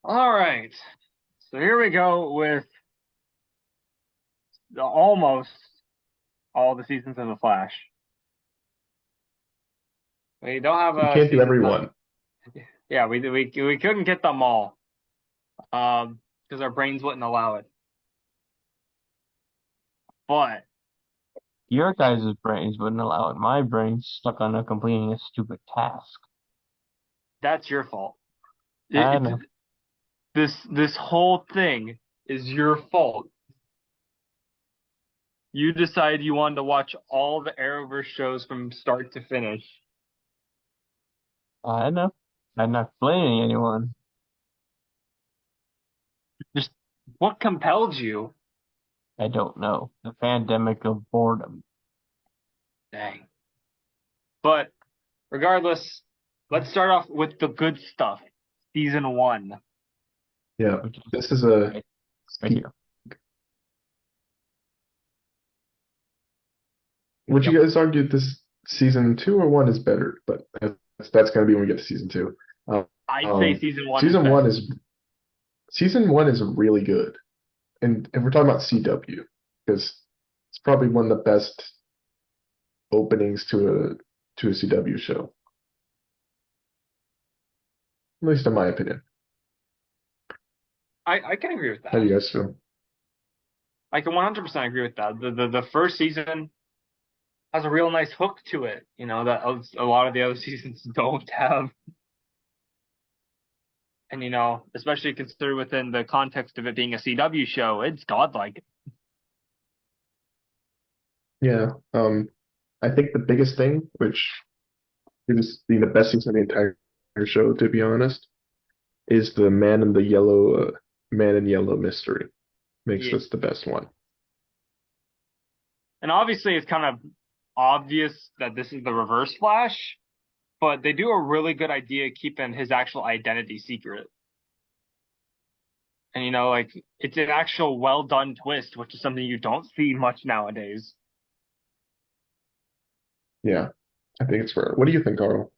All right. So here we go with almost all the seasons of The Flash. We don't have You a can't do season. everyone. Yeah, we couldn't get them all, because our brains wouldn't allow it. But Your guys' brains wouldn't allow it. My brain's stuck on completing a stupid task. that's your fault. I It, know. this whole thing is your fault. You decided you wanted to watch all the Arrowverse shows from start to finish. I know. I'm not blaming anyone. Just what compelled you? I don't know. The pandemic of boredom. Dang. But regardless, let's start off with the good stuff. Season one. Yeah, Which is this is a. right, right here. Would Yep. you guys argue this season 2 or 1 is better? But that's going to be when we get to season 2. Um, I'd say season one is season one better. is season 1 is really good, and if we're talking about CW, because it's probably one of the best openings to a CW show, at least in my opinion. I can agree with How do that. you guys feel? I can 100% agree with that. The first season has a real nice hook to it, that a lot of the other seasons don't have. And especially considered within the context of it being a CW show, it's godlike. Yeah, I think the biggest thing, which is being the best season of the entire show, to be honest, is the man in yellow mystery. Makes Yeah. this the best one. And obviously it's kind of obvious that this is the Reverse Flash, but they do a really good idea keeping his actual identity secret. And like it's an actual well done twist, which is something you don't see much nowadays. Yeah, I think it's rare. What do you think, Carl?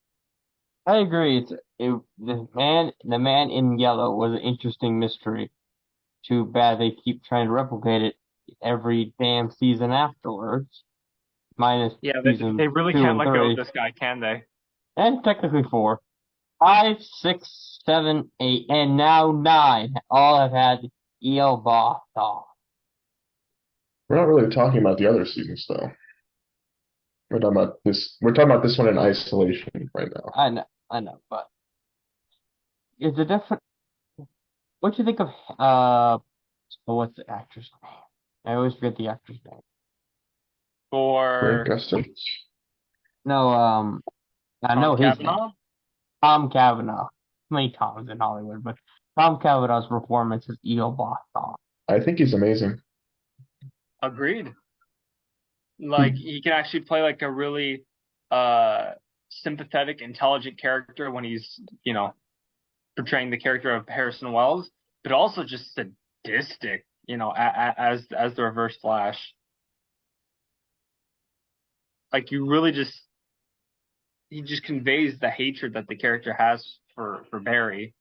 I agree. The man in yellow was an interesting mystery. Too bad they keep trying to replicate it every damn season afterwards, minus Yeah, season they really two can't and let go of three, this guy, can they? and technically four, five, six, seven, eight, and now nine. All have had EO boss off. We're not really talking about the other seasons, though. We're talking about this. We're talking about this one in isolation right now. I know, but is it different? What do you think of what's the actor's name? I always forget the actor's name. Grant For Gustin. No, I Tom know his name. Cavanaugh? Tom Cavanaugh. Many Toms in Hollywood, but Tom Cavanaugh's performance as Eel Botham. I think he's amazing. Agreed. Like he can actually play like a really uh sympathetic, intelligent character when he's, portraying the character of Harrison Wells, but also just sadistic, as the Reverse Flash. Like you really just he just conveys the hatred that the character has for Barry.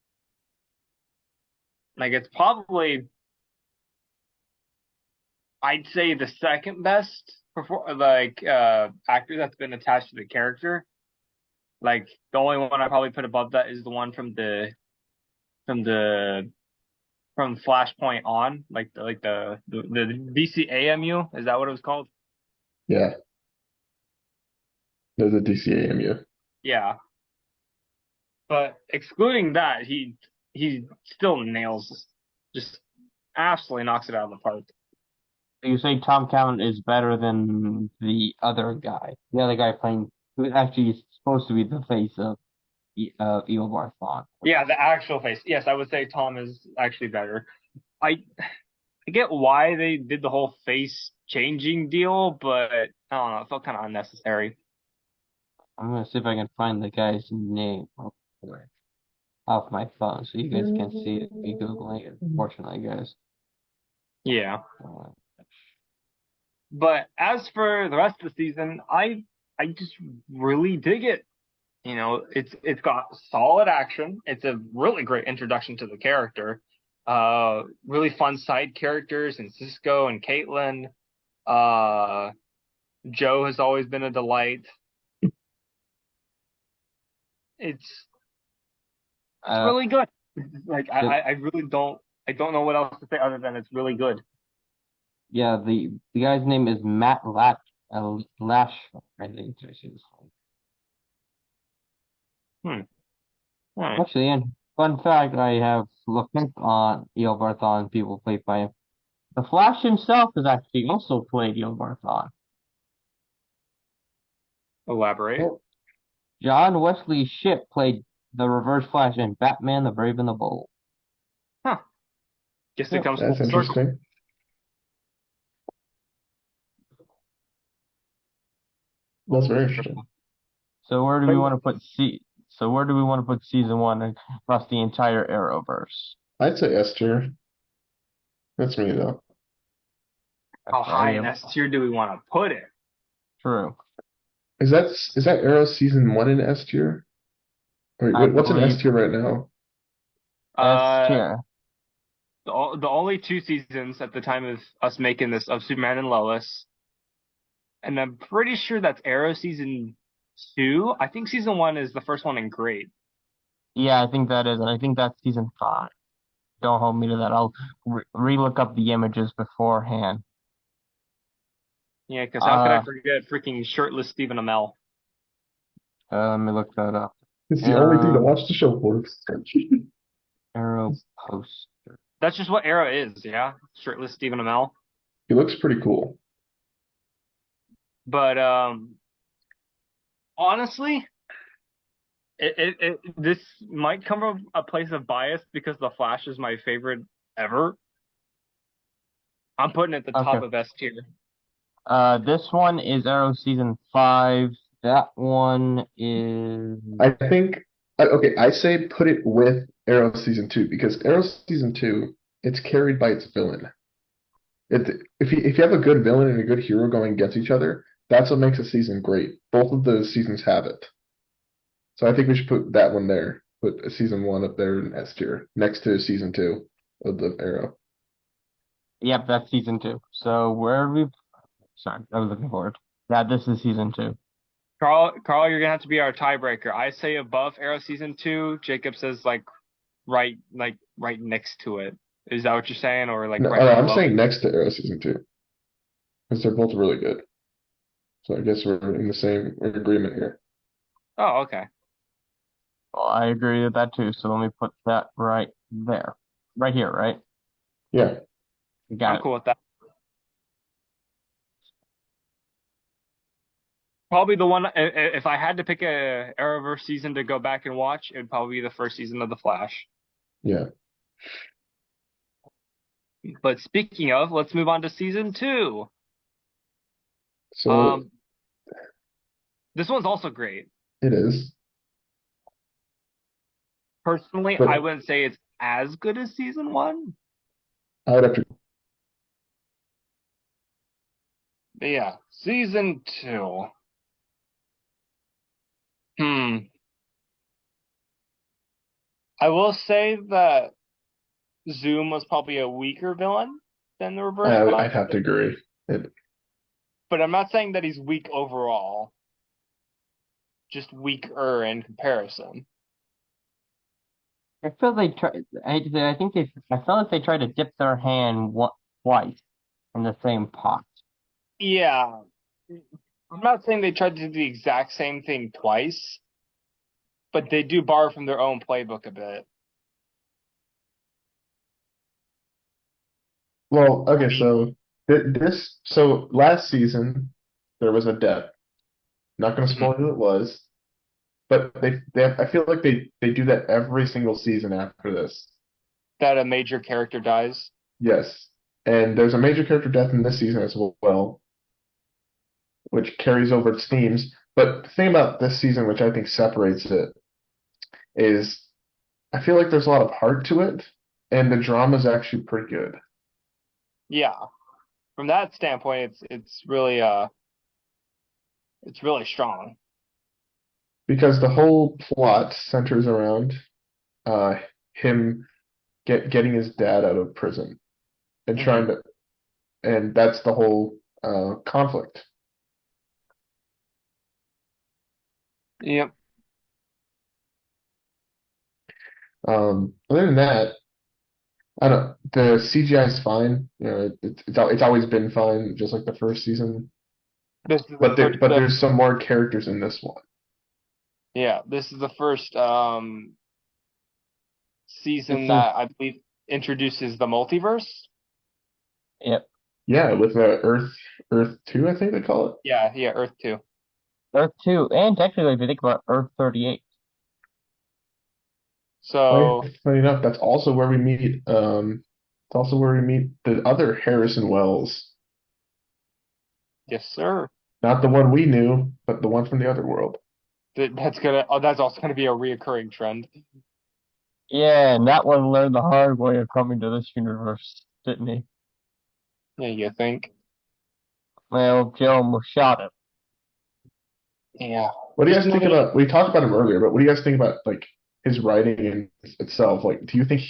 Like it's probably I'd say the second best actor that's been attached to the character. Like the only one I probably put above that is the one from the from Flashpoint on, the VCAMU, is that what it was called? Yeah, there's a DCAMU. Yeah. But excluding that, he still nails, just absolutely knocks it out of the park. You say Tom Cavanaugh is better than the other guy playing, who actually is supposed to be the face of Eel Barthon. Yeah, the actual face. Yes, I would say Tom is actually better. I I get why they did the whole face changing deal, but I don't know, it felt kind of unnecessary. I'm gonna see if I can find the guy's name. off my phone, so you guys can see it. Be googling it. Fortunately, guys. Yeah. Uh, But as for the rest of the season, I just really dig it. It's got solid action. It's a really great introduction to the character. Really fun side characters and Cisco and Caitlin. Uh, Joe has always been a delight. It's it's uh, really good. Like the, I really don't know what else to say other than it's really good. yeah, the guy's name is Matt Lash. I think it's his name. Hmm. Hmm. Actually, and fun fact, I have looked up on Eel Barthon people played by him. The Flash himself has actually also played Eel Barthon. Elaborate. Well, John Wesley Shipp played the Reverse Flash in Batman: The Brave and the Bold. Huh. Guess it Yep. comes that's full circle. interesting. That's Full very interesting. circle. So where do But we yeah, want to put So where do we want to put season one across the entire Arrowverse? I'd say S tier. That's me though. how Okay, high yeah, in S tier do we want to put it? true. Is that Arrow season 1 in S tier? Wait, I what's in S believe tier right now? S Uh, tier. the only two seasons at the time of us making this of Superman and Lois, and I'm pretty sure that's Arrow season two. I think season one is the first one in Great. Yeah, I think that is, and I think that's season five. Don't hold me to that. I'll re-look up the images beforehand. Yeah, because how could I Uh, forget freaking shirtless Stephen Amell? Let me look that up. It's the only thing to Arrow, watch the show for. Arrow post. That's just what Arrow is, yeah, shirtless Stephen Amell. He looks pretty cool. But honestly, this might come from a place of bias because The Flash is my favorite ever. I'm putting it at the Okay. top of S tier. This one is Arrow season five. That one is. I think, okay, I say put it with Arrow season 2 because Arrow season 2, it's carried by its villain. If you have a good villain and a good hero going against each other, that's what makes a season great. Both of those seasons have it. So I think we should put that one there. Put season 1 up there in S tier next to season 2 of the Arrow. Yep, that's season two. So where are we? Sorry, I was looking forward. Yeah, this is season two. Carl, you're gonna have to be our tiebreaker. I say above Arrow season two. Jacob says right next to it. Is that what you're saying, or like No, right I'm below saying it? next to Arrow season 2 because they're both really good. So I guess we're in the same agreement here. Oh, okay. Well, I agree with that too. So let me put that right there, right here, right? Yeah. You I'm got it. cool with that. Probably the one. If I had to pick a Arrowverse season to go back and watch, it would probably be the first season of The Flash. Yeah. But speaking of, let's move on to season two. So Um, this one's also great. it is. Personally, I But wouldn't say it's as good as season one. I would have to. But yeah, season two. Hmm. I will say that Zoom was probably a weaker villain than the Reverse I'd Flash, have to agree. It, but I'm not saying that he's weak overall, just weaker in comparison. I feel they try. I think they. I felt like they tried to dip their hand twice in the same pot. Yeah, I'm not saying they tried to do the exact same thing twice, but they do borrow from their own playbook a bit. well, I okay, mean, so last season there was a death. Not going to mhm, spoil who it was, but I feel like they do that every single season after this. that a major character dies. Yes, and there's a major character death in this season as well, which carries over its themes. But the thing about this season, which I think separates it, is I feel like there's a lot of heart to it, and the drama's actually pretty good. Yeah. From that standpoint, it's really strong. Because the whole plot centers around uh him getting his dad out of prison and trying Hmm. to, and that's the whole conflict. Yep. Other than that, I don't. The CGI is fine. You know, it's always been fine, just like the first season. This is the first. But there's some more characters in this one. Yeah, this is the first This season is that I believe introduces the multiverse. yep. Yeah, with Earth 2, I think they call it. Yeah, yeah, Earth 2. Earth 2, and technically, if you think about Earth 38. So, Funny enough, that's also where we meet. It's also where we meet the other Harrison Wells, yes, sir. not the one we knew, but the one from the other world. That's also gonna be a reoccurring trend. Yeah, and that one learned the hard way of coming to this universe, didn't he? Yeah, you think? Well, Joe almost shot him. Yeah. What do you Just guys think moving. about? We talked about him earlier, but what do you guys think about like his writing in itself? Like, do you think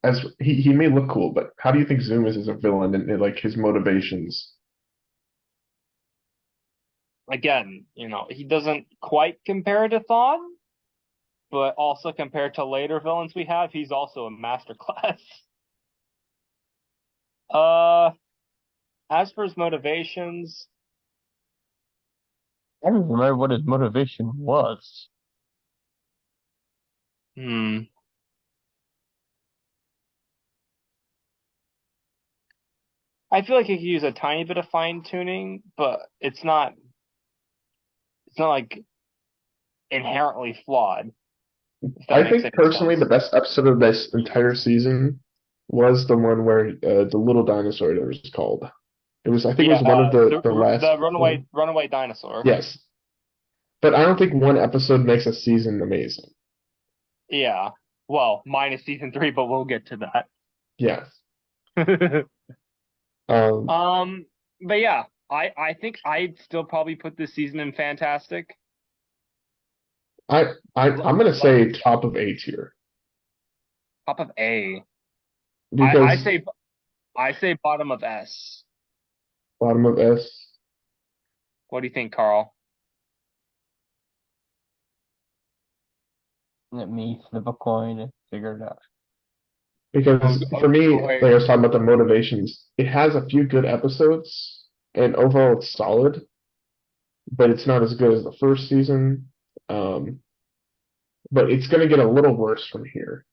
as he may look cool, but how do you think Zoom is as a villain and like his motivations? Again, he doesn't quite compare to Thawne, but also compared to later villains we have, he's also a masterclass. Uh, as for his motivations, I don't remember what his motivation was. hmm, I feel like he could use a tiny bit of fine tuning, but it's not like inherently flawed, if that I makes think any personally the sense. best episode of this entire season was the one where the little dinosaur that was called. It was I think it Yeah, was one of the last the runaway dinosaur. yes, but I don't think one episode makes a season amazing. Yeah. Well, minus season 3, but we'll get to Yes. that. Um, Um, but yeah, I think I'd still probably put this season in fantastic. I'm gonna say top of A tier Top of A. I I because say I say bottom of S. bottom of S. What do you think, Carl? Let me flip a coin and figure it out. Because for me, like I was talking about the motivations, it has a few good episodes, and overall it's solid, but it's not as good as the first season. Um, but it's gonna get a little worse from here.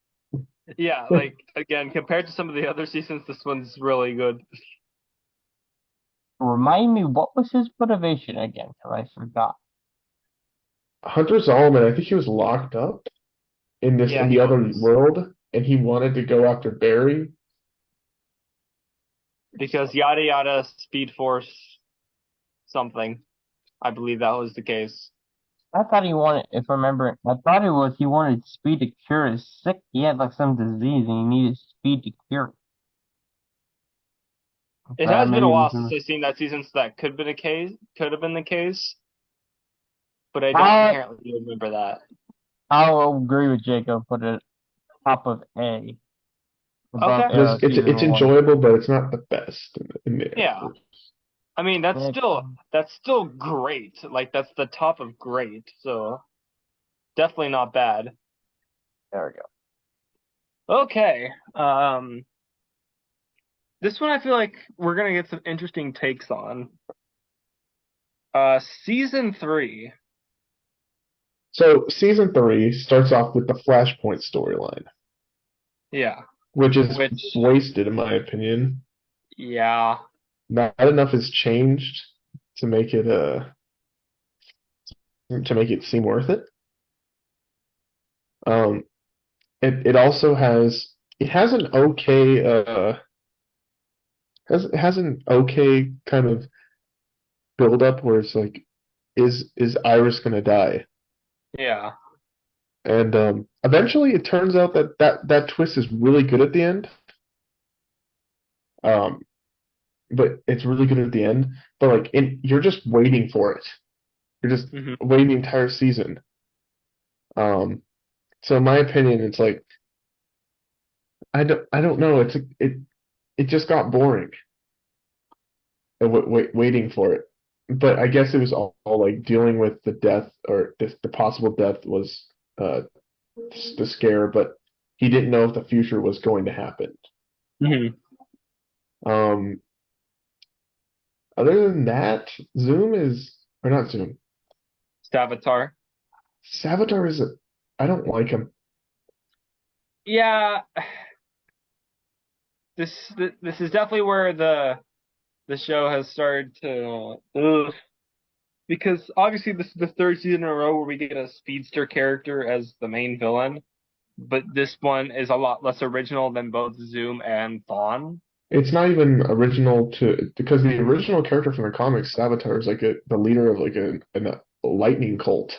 Yeah, like again, compared to some of the other seasons, this one's really good. Remind me, what was his motivation again? Because I forgot. Hunter Zolomon, I think he was locked up Yeah, in he the other was. world, and he wanted to go after Barry. Because yada yada Speed Force something. I believe that was the case. I thought he wanted, if I remember, I thought it was he wanted Speed to cure his sick. He had like some disease and he needed Speed to cure it. It But I has been a maybe while since misremember. I've seen that season, so that could have been the case, but I don't I inherently remember that. I'll agree with Jacob. Put it top of A above Okay. Arrow season It's one. enjoyable, but it's not the best in the Yeah. Arrowverse. I mean, Next, that's still great. Like that's the top of great. So definitely not bad. there we go. Okay. This one I feel like we're gonna get some interesting takes on. Season 3. So season 3 starts off with the Flashpoint storyline, Yeah. which is Which, wasted in my opinion. yeah. Not enough has changed to make it seem worth it. Um, it also it has an okay has an okay kind of build up where it's like is Iris gonna die? Yeah. And eventually, it turns out that that twist is really good at the end. Um, but it's really good at the end. But like, you're just waiting for it. You're just Hmm. waiting the entire season. Um, so in my opinion, it's like I don't know. It just got boring. Waiting for it. But I guess it was all like dealing with the death or the possible death was uh the scare, but he didn't know if the future was going to happen. Hmm. Um, Other than that, Zoom is or not Zoom. Savitar. Savitar is I don't like him. Yeah, this is definitely where the show has started to because obviously this is the third season in a row where we get a speedster character as the main villain, but this one is a lot less original than both Zoom and Thawne. It's not even original to because the original character from the comics, Savitar, is like the leader of like a lightning cult.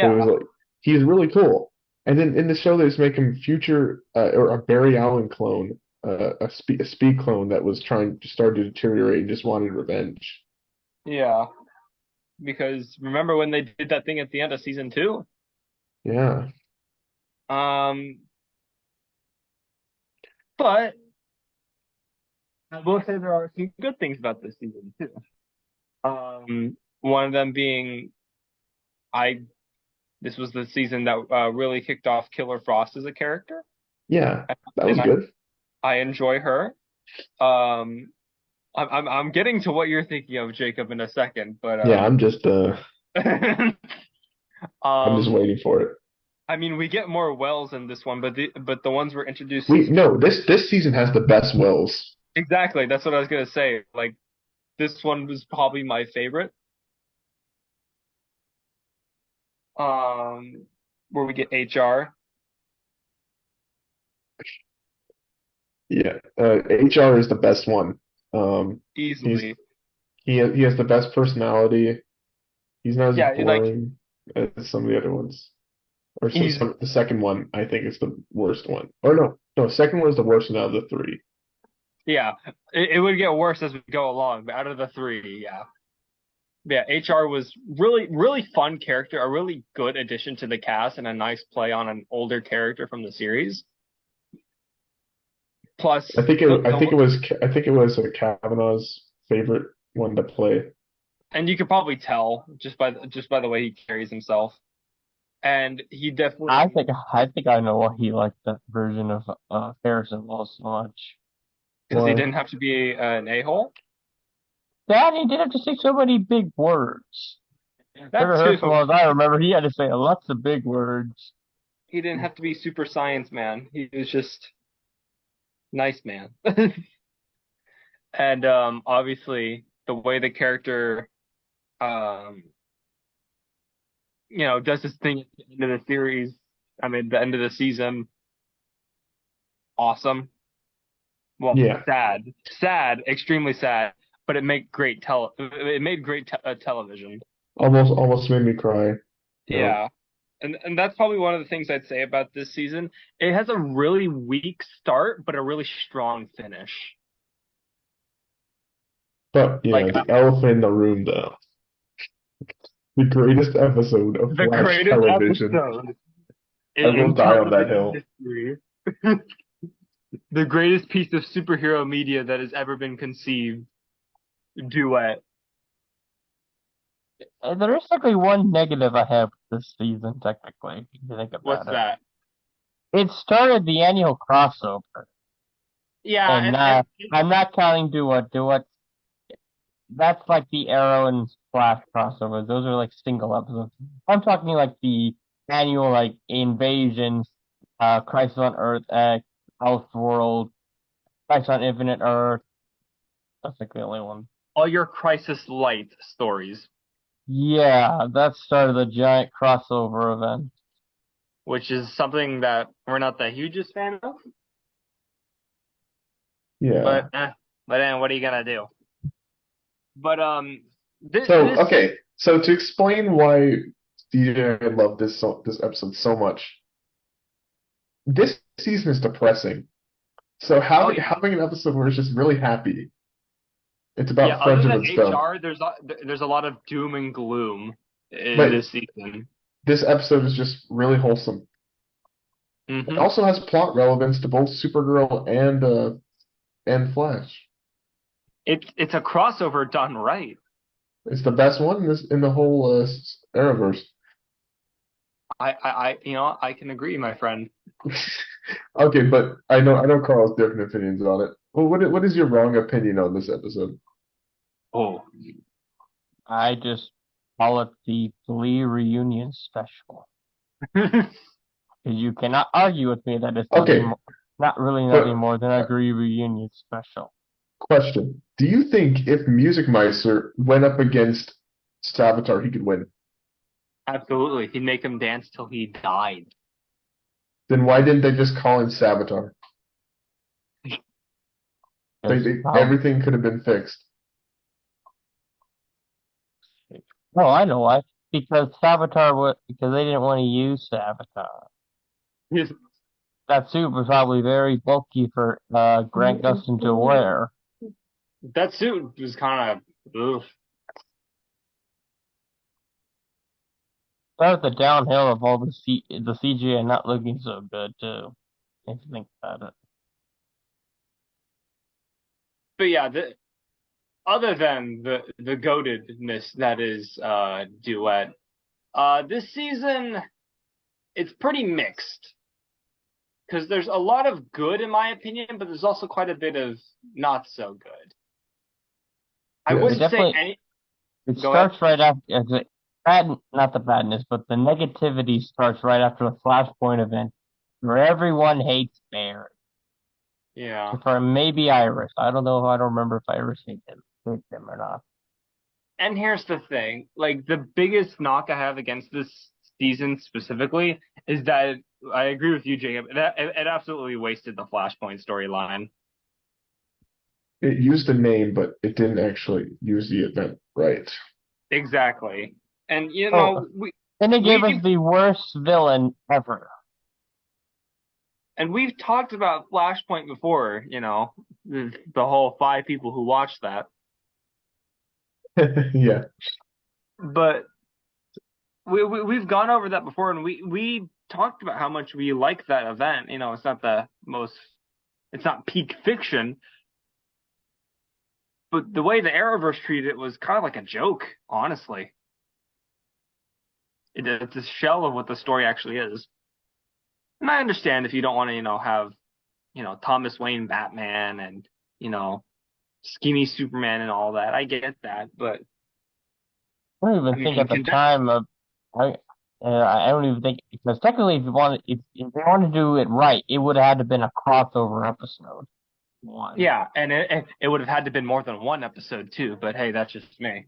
It was Yeah, like he's really cool. And then in the show, they just make him future or a Barry Allen clone, a speed clone that was trying to start to deteriorate and just wanted revenge. yeah. Because remember when they did that thing at the end of season two? Yeah, Um, but I will say there are some good things about this season too. One of them being I this was the season that really kicked off Killer Frost as a character, yeah, that was and good. I enjoy her. Um, I'm getting to what you're thinking of, Jacob, in a second, but Yeah, I'm just um, waiting for it. I mean, we get more Wells in this one, but the ones we're introduced We season no, this season has the best Wells. exactly. That's what I was gonna say. Like this one was probably my favorite. Um, where we get HR Yeah, HR is the best one. He's easily. he has the best personality. He's not as Yeah, like boring as some of the other ones. Or he's the second one, I think, is the worst one. Or no, second one is the worst one out of the three. yeah. It would get worse as we go along, but out of the three, yeah. Yeah, HR was really fun character, a really good addition to the cast, and a nice play on an older character from the series. Plus, I think it was Kavanaugh's favorite one to play. and you could probably tell just by the way he carries himself, and he I definitely think I think I know why he liked that version of Harrison Wells so much. because he Why? didn't have to be an a-hole. Dad, he didn't have to say so many big words. For That Harrison too. Wells, I remember he had to say lots of big words. He didn't have to be super science man. He was just nice man. And obviously the way the character um does this thing at the end of the series, I mean the end of the season, awesome. Well, Yeah, sad, extremely sad, but it made great television. almost made me cry. No, Yeah. And that's probably one of the things I'd say about this season. It has a really weak start, but a really strong finish. but yeah, Like the elephant in the room, though. The greatest episode of the Flash greatest television. episode I will in die on that television hill. history. The greatest piece of superhero media that has ever been conceived. Duet. There is technically one negative I have this season, technically, if you think What's about it. that? It started the annual crossover, Yeah, and I'm not counting Duet. Duet, that's like the Arrow and Flash crossovers. Those are like single episodes. I'm talking like the annual like Invasion, Crisis on Earth X, Elseworld, Crisis on Infinite Earth. That's like the only one. all your Crisis Light stories, Yeah, that started the giant crossover event. which is something that we're not the hugest fan of, but Yeah. what are you gonna do? But So, this okay. So to explain why DJ, I love this episode so much. This season is depressing. So Oh having an episode where it's just really happy. It's yeah. about Other friendship than and stuff. HR, there's a lot of doom and gloom in But this season. this episode is just really wholesome. It Hmm. also has plot relevance to both Supergirl and Flash. It's a crossover done right. It's the best one in the whole Arrowverse. I can agree, my friend. Okay, but I know Carl has different opinions on it. Well, what is your wrong opinion on this episode? Oh, I just call it the Glee reunion special. Because you cannot argue with me that it's Okay, not really nothing but more than a Glee reunion special. question: do you think if Music Meister went up against Savitar, he could win? absolutely. He'd make him dance till he died. Then why didn't they just call in Savitar? Because Everything could have been fixed. no, I know why. Because because they didn't want to use Savitar. That suit was probably very bulky for Grant Gustin to wear. That suit was kind of. Start the downhill of all the CGI not looking so good too. If you think about it. But yeah, other than the goatedness that is Duet, this season it's pretty mixed because there's a lot of good in my opinion, but there's also quite a bit of not so good. I Yes. It wouldn't say definitely any. it Go ahead. starts right after not the badness, but the negativity starts right after the Flashpoint event, where everyone hates Barry. Yeah. Except for maybe Iris. I don't know. I don't remember if Iris hates him or not. And here's the thing, like the biggest knock I have against this season specifically is that I agree with you, Jacob. It absolutely wasted the Flashpoint storyline. It used the name, but it didn't actually use the event right. Exactly. And Oh, and they gave us we the worst villain ever. we've talked about Flashpoint before, the whole 5 people who watched that. Yeah. But we've gone over that before, and we talked about how much we like that event. It's not peak fiction, but the way the Arrowverse treated it was kind of like a joke, honestly. It's a shell of what the story actually is. And I understand if you don't want to, have, Thomas Wayne Batman and, skinny Superman and all that. I get that, but I don't I even think mean, at the time of I don't even think because technically if they wanted to do it right, it would have had to been a crossover episode. One. yeah, and it would have had to been more than one episode too. But hey, that's just me.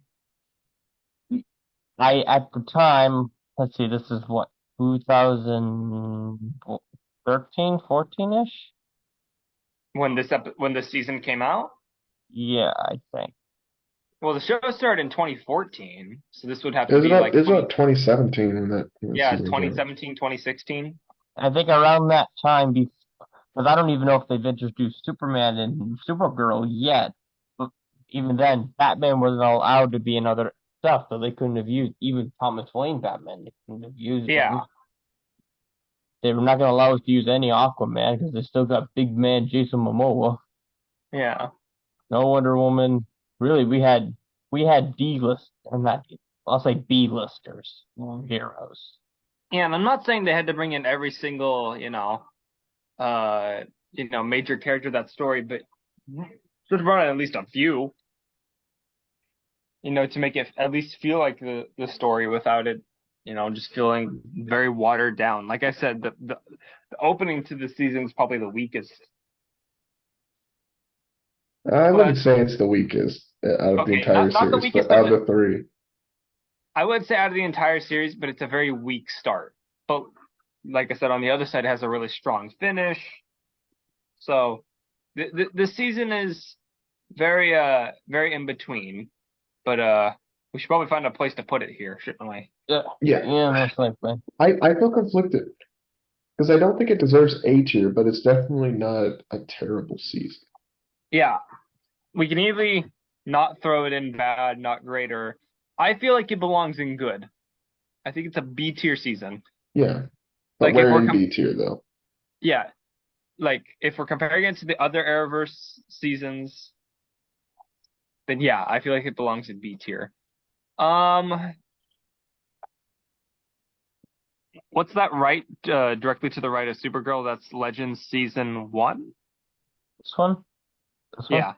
At the time, let's see, this is what 2013, 14-ish. When this season came out, Yeah, I think. well, the show started in 2014, so this would have to be like It was about 2017 when that yeah, season came out. 2017, 2016. I think around that time, because I don't even know if they've introduced Superman and Supergirl yet. But even then, Batman wasn't allowed to be in other stuff, so they couldn't have used even Thomas Wayne Batman. They couldn't have used him. Yeah, They were not going to allow us to use any Aquaman because they still got big man Jason Momoa. yeah. No Wonder Woman. Really, we had D-list, or not. I'll say B-listers heroes. Yeah, and I'm not saying they had to bring in every single, major character of that story, but should have brought in at least a few, to make it at least feel like the story without it, just feeling very watered down. Like I said, the opening to the season is probably the weakest. I But wouldn't say it's the weakest out of the okay, entire not the series, weakest but of out it. of the three. I would say out of the entire series, but it's a very weak start. But like I said, on the other side, it has a really strong finish. So the season is very in between. But we should probably find a place to put it here, shouldn't we? Yeah, Yeah, most likely. I feel conflicted because I don't think it deserves A tier, but it's definitely not a terrible season. Yeah, we can easily not throw it in bad, not great, or I feel like it belongs in good. I think it's a B tier season. Yeah, but Like if we're we're in B tier though. yeah, like if we're comparing it to the other Arrowverse seasons, then yeah, I feel like it belongs in B tier. Um, what's that right directly to the right of Supergirl? That's Legends season 1? This one? This one? Yeah.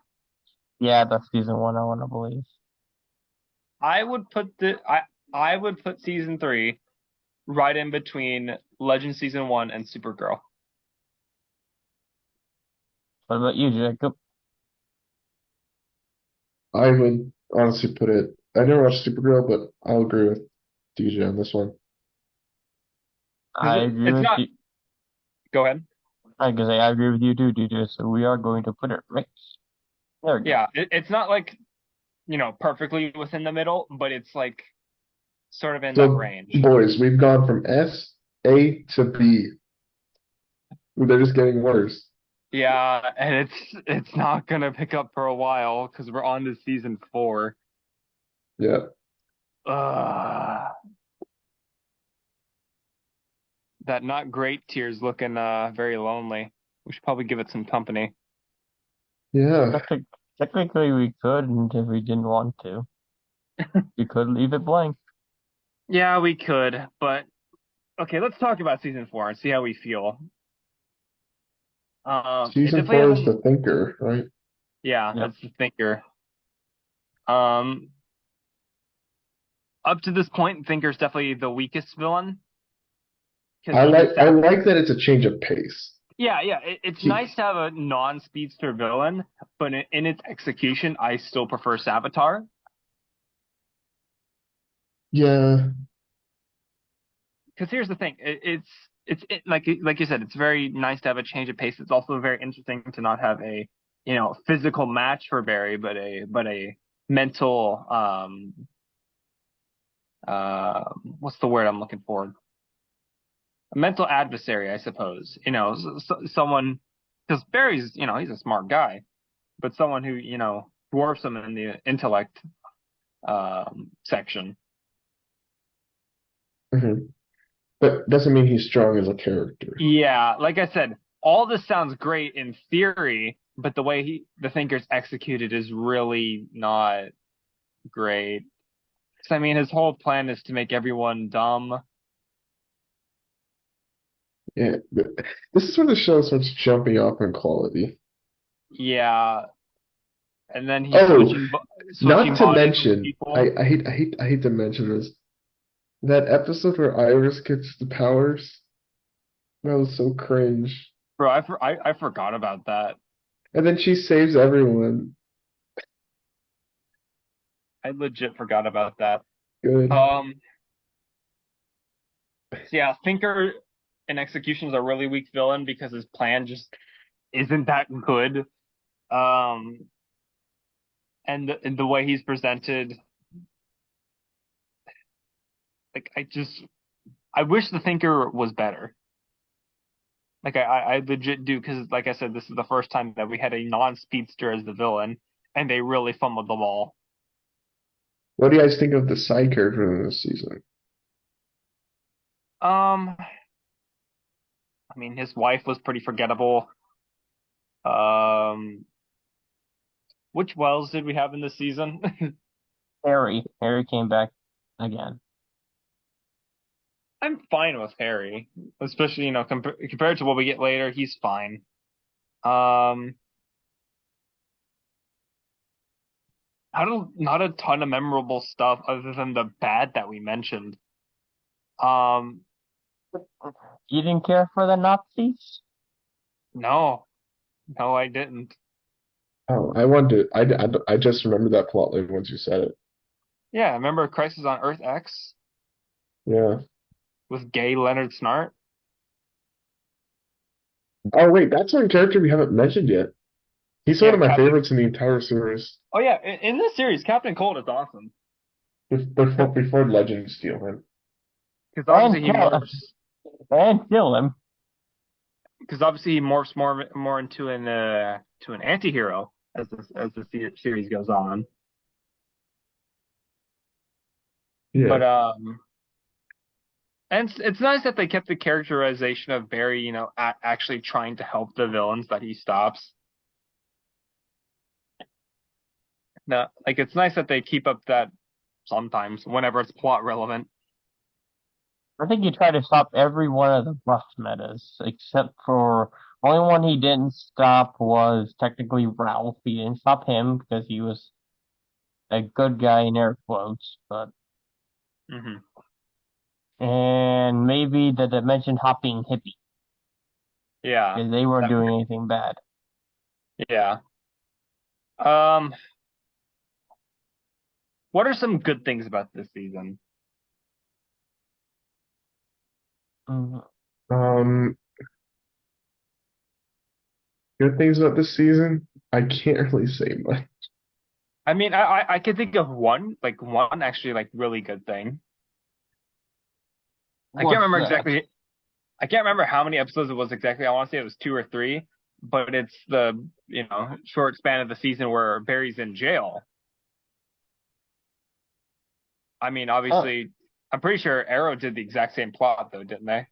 Yeah, that's season one, I want to believe. I would put I would put season 3 right in between Legends season 1 and Supergirl. What about you, Jacob? I would honestly put it. I never watched Supergirl, but I'll agree with DJ on this one. I agree It's with not you. go ahead. I guess I agree with you too, DJ. So we are going to put it right. There we go. Yeah, it's not like, perfectly within the middle, but it's like sort of in that So, range. boys, we've gone from S, A to B. They're just getting worse. Yeah, and it's not gonna pick up for a while because we're on to season 4. Yeah. Uh, that not great tier's looking very lonely. We should probably give it some company. Yeah. Technic- Technically, we could, and if we didn't want to, we could leave it blank. Yeah, we could, but okay, let's talk about season 4 and see how we feel. It Season definitely 4 is hasn't. The Thinker, right? Yeah, Yep. that's the thinker. Um, up to this point, Thinker's definitely the weakest villain because even I Sap. like that it's a change of pace. Yeah, yeah, it's He, nice to have a non-speedster villain, but in its execution, I still prefer Savitar. yeah, Because here's the thing, like you said, it's very nice to have a change of pace. It's also very interesting to not have a physical match for Barry, but a mental what's the word I'm looking for? A mental adversary, I suppose. Someone, because Barry's he's a smart guy, but someone who dwarfs him in the intellect section. mhm. But doesn't mean he's strong as a character. Yeah, like I said, all this sounds great in theory, but the way the Thinker's executed is really not great. 'Cause, I mean, his whole plan is to make everyone dumb. Yeah, this is where the show starts jumping off in quality. Yeah, and then he's Oh, switching not to bodies with mention, people. I hate to mention this. That episode where Iris gets the powers, that was so cringe. Bro, I forgot about that. And then she saves everyone. I legit forgot about that. Good. Um, so yeah, Thinker and Execution is a really weak villain because his plan just isn't that good. Um, and the way he's presented, like I wish the Thinker was better. Like I legit do because like I said, this is the first time that we had a non-speedster as the villain, and they really fumbled the ball. What do you guys think of the side character in this season? Um, I mean, his wife was pretty forgettable. Um, which Wells did we have in this season? Harry. Harry came back again. I'm fine with Harry, especially compared to what we get later. He's fine. Um, I don't not a ton of memorable stuff other than the bad that we mentioned. Um, You didn't care for the Nazis? no, no, I didn't. Oh, I wanted I just remembered that plot line once you said it. Yeah, remember Crisis on Earth X Yeah. with gay Leonard Snart? Oh wait, that's one character we haven't mentioned yet. He's one Yeah, of my Captain. favorites in the entire series. Oh yeah, in this series, Captain Cold is awesome. Before Legends steal him. because and obviously he kill morphs and kill him. because obviously he morphs more into an to an anti-hero as the series goes on. Yeah. But and it's nice that they kept the characterization of Barry, actually trying to help the villains that he stops. No, like it's nice that they keep up that sometimes whenever it's plot relevant. I think he tried to stop every one of the buff metas, except for only one he didn't stop was technically Ralph. He didn't stop him because he was a good guy in air quotes, but Hmm. and maybe the dimension hopping hippie Yeah. because they weren't That, doing anything bad. yeah. Um, what are some good things about this season? Mhm. Um, Good things about this season. I can't really say much. I mean, I can think of one actually like really good thing. I can't What's remember that? exactly. I can't remember how many episodes it was exactly. I want to say it was two or three, but it's the short span of the season where Barry's in jail. I mean, Oh, obviously, I'm pretty sure Arrow did the exact same plot though, didn't they?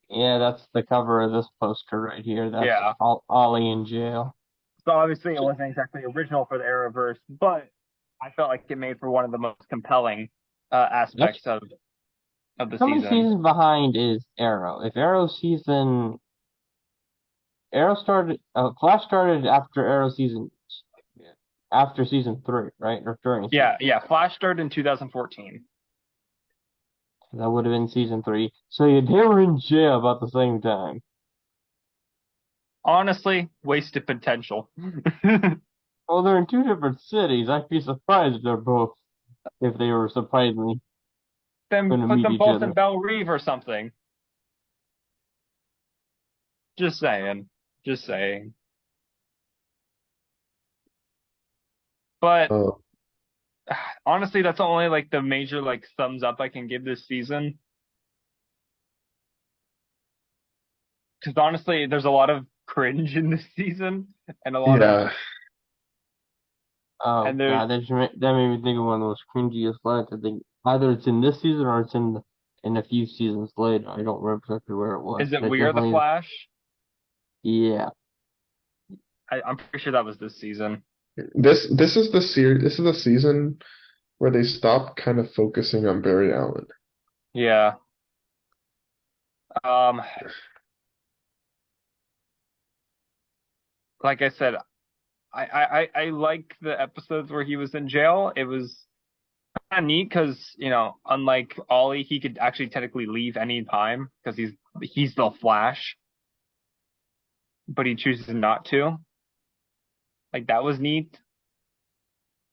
yeah, that's the cover of this poster right here. That's Yeah. Ollie in jail. So obviously, it wasn't exactly original for the Arrowverse, but I felt like it made for one of the most compelling Actually, aspects of the how many season. seasons behind is Arrow? If Arrow started, Flash started after Arrow season, after season 3, right? Or during Yeah, season. yeah. Flash started in 2014. That would have been season 3. So yeah, they were in jail about the same time. Honestly, wasted potential. Well, they're in two different cities. I'd be surprised if if they were surprisingly Then going to put meet them each both in other. Belle Reve or something. Just saying. Just saying. But Uh, honestly, that's only like the major like thumbs up I can give this season. Because honestly, there's a lot of cringe in this season, and a lot of yeah. Oh and there's God, that made me think of one of the most cringiest lines. I think either it's in this season or it's in a few seasons later. I don't remember exactly where it was, is it but it We Are the definitely, Flash? yeah. I'm pretty sure that was this season. This is the series. This is the season where they stop kind of focusing on Barry Allen. Yeah. Um, like I said, I like the episodes where he was in jail. It was kind of neat because, unlike Ollie, he could actually technically leave any time because he's the Flash, but he chooses not to. Like that was neat.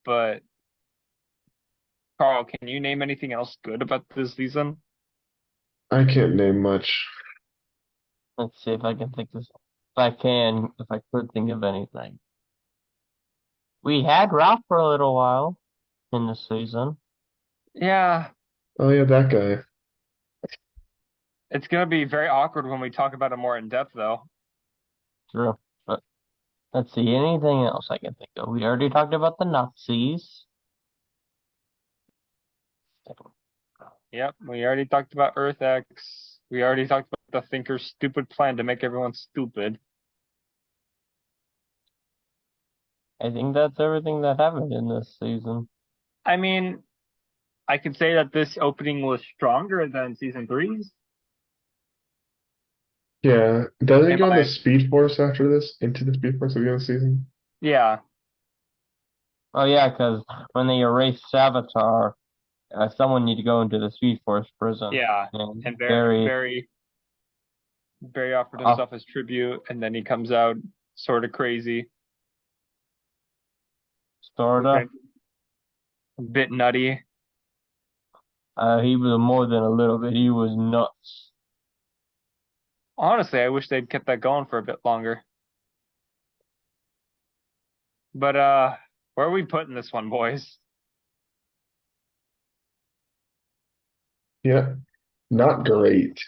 But Carl, can you name anything else good about this season? I can't name much. Let's see if I can if I could think of anything. We had Ralph for a little while in the season. Yeah, Oh yeah, that guy. it's gonna be very awkward when we talk about it more in depth, though. True. But let's see, anything else I can think of? We already talked about the Nazis. Yep, we already talked about Earth X. We already talked about the Thinker's stupid plan to make everyone stupid. I think that's everything that happened in this season. I mean, I could say that this opening was stronger than season three's. Yeah. Doesn't he In go on the my, Speed Force after this? Into the Speed Force at the end of the season? yeah, Oh yeah, because when they erased Savitar, someone need to go into the Speed Force prison, yeah, and and Barry offered off himself as tribute, and then he comes out sort of crazy, Storta, a bit nutty. he was more than a little bit. He was nuts. Honestly, I wish they'd kept that going for a bit longer. But where are we putting this one, boys? Yeah. Not great.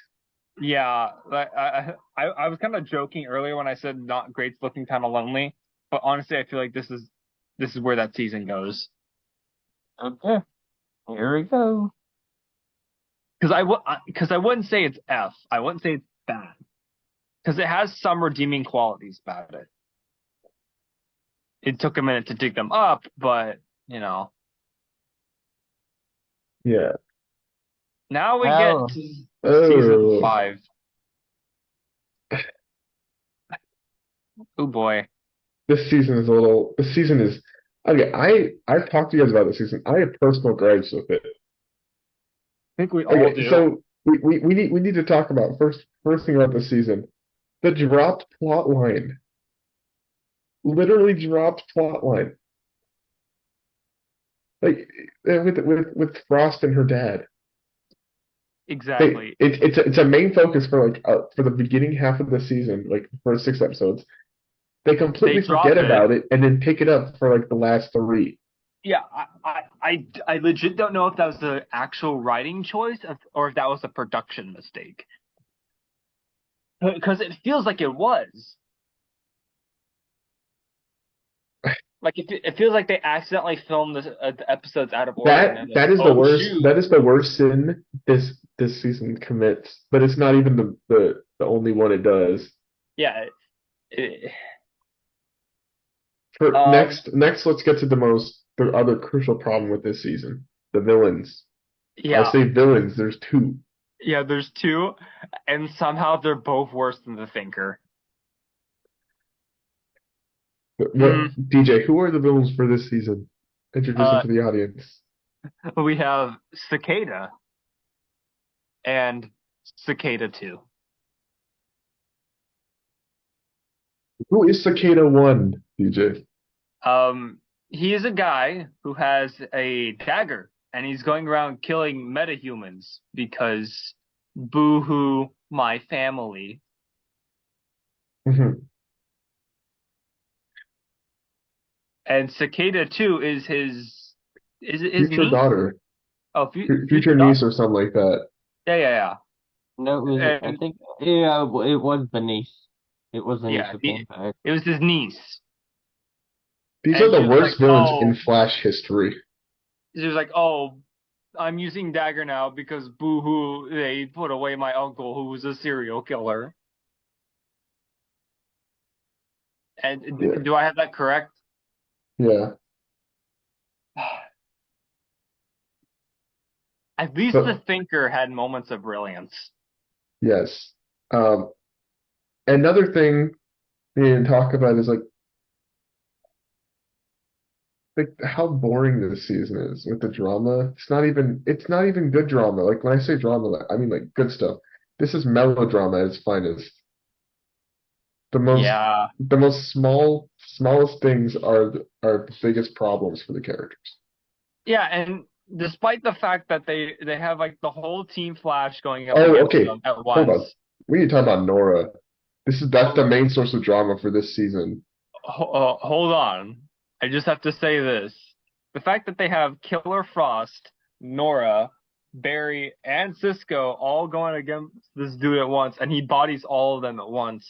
Yeah, I was kind of joking earlier when I said not great's looking kind of lonely, but honestly, I feel like this is where that season goes. Okay, here we go. Because I wouldn't say it's F. I wouldn't say it's bad because it has some redeeming qualities about it. It took a minute to dig them up, but you know, Yeah. now we get How? to season Oh, 5. Oh boy. this season is a little. This season is okay. I've talked to you guys about this season. I have personal gripes with it. I think we all Okay, do. so we need to talk about first thing about this season. The dropped plot line. Literally dropped plot line. Like with Frost and her dad. Exactly. It's a main focus for for the beginning half of the season, like the first 6 episodes. They They completely forget drop it. about it and then pick it up for like the last three. Yeah, I legit don't know if that was the actual writing choice or if that was a production mistake. Because it feels like it was. Like it feels like they accidentally filmed the episodes out of order, and That then like, that is the oh worst. shoot, That is the worst sin this season commits. But it's not even the only one it does. yeah. It, For um, next, let's get to the other crucial problem with this season, the villains. I yeah, say villains. There's two. yeah. There's two, and somehow they're both worse than the Thinker. What Hmm. DJ? Who are the villains for this season? Introduce them Uh, to the audience. we have Cicada and Cicada 2. Who is Cicada One, DJ? He is a guy who has a dagger and he's going around killing metahumans because boo-hoo, my family. Mhm. And Cicada 2 is his Future niece? daughter, Oh, future future niece, daughter. or something like that. Yeah, yeah, No, it was. yeah. I And think. Yeah, it was the niece. It was the niece yeah, who came back. it was his niece. These are And the she was like, worst villains in "Oh, Flash history. she was like, "Oh, I'm using dagger now because boo-hoo, they put away my uncle who was a serial killer." And Yeah, do I have that correct? yeah. At least the But Thinker had moments of brilliance. yes. Um, Another thing we didn't talk about is like how boring this season is with the drama. It's not even good drama. Like when I say drama, I mean like good stuff. This is melodrama at its finest. The most Yeah. the most smallest things are the biggest problems for the characters. Yeah, and despite the fact that they have like the whole Team Flash going up Oh, against okay. them at Hold on. once. We need to talk about Nora. That's the Oh, main source of drama for this season. hold on. I just have to say this. The fact that they have Killer Frost, Nora, Barry, and Cisco all going against this dude at once, and he bodies all of them at once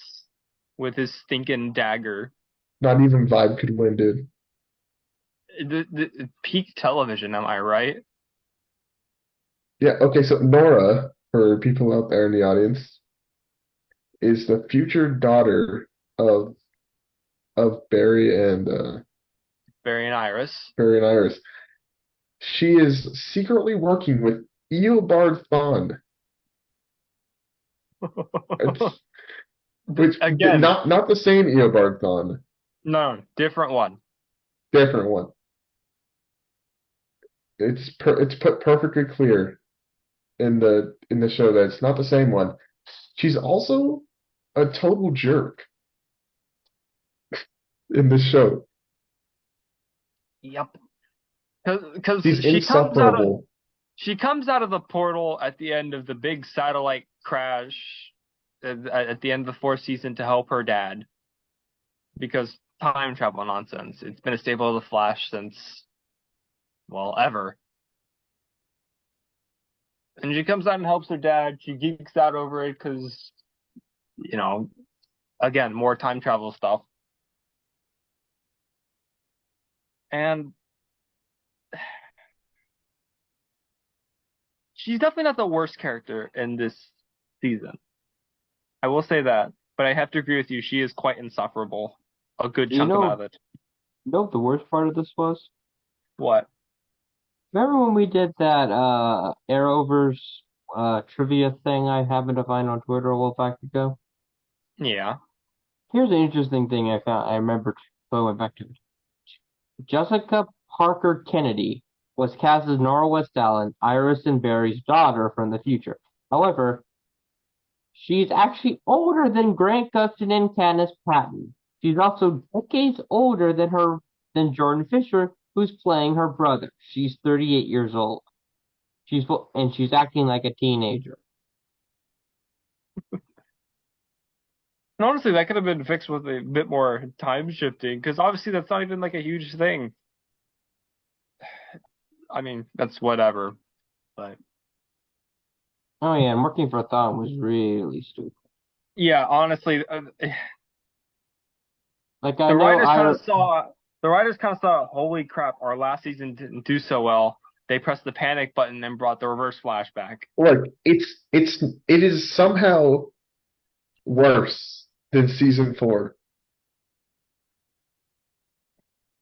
with his stinking dagger. Not even Vibe could win, dude. The peak television, am I right? Yeah, okay, so Nora, for people out there in the audience, is the future daughter of Barry and Barry and Iris. Barry and Iris. She is secretly working with Eobard Thawne. It's which Again, not the same Eobard Thawne, no, different one. different one. It's put perfectly clear in the show that it's not the same one. She's also a total jerk in this show. Yep. Because She's insufferable. she comes out of the portal at the end of the big satellite crash at the end of the fourth season to help her dad because time travel nonsense. It's been a staple of the Flash since well ever. And she comes out and helps her dad. She geeks out over it because, you know, again, more time travel stuff. And she's definitely not the worst character in this season. I will say that. But I have to agree with you. She is quite insufferable a good You chunk know, of it. you know what the worst part of this was? What? Remember when we did that Arrowverse trivia thing I happened to find on Twitter a while back ago? Yeah. Here's an interesting thing I found. I remembered, so I went back to it. Jessica Parker Kennedy was cast as Nora West Allen, Iris and Barry's daughter from the future. However, she's actually older than Grant Gustin and Candice Patton. She's also decades older than Jordan Fisher, who's playing her brother. She's 38 years old. She's acting like a teenager. And honestly, that could have been fixed with a bit more time shifting, because obviously that's not even like a huge thing. I mean, that's whatever. But Oh yeah, and working for Thought was really stupid. yeah, honestly, Like I the know writers kind I of saw holy crap, our last season didn't do so well. They pressed the panic button and brought the reverse flashback. Like it is somehow worse than season 4.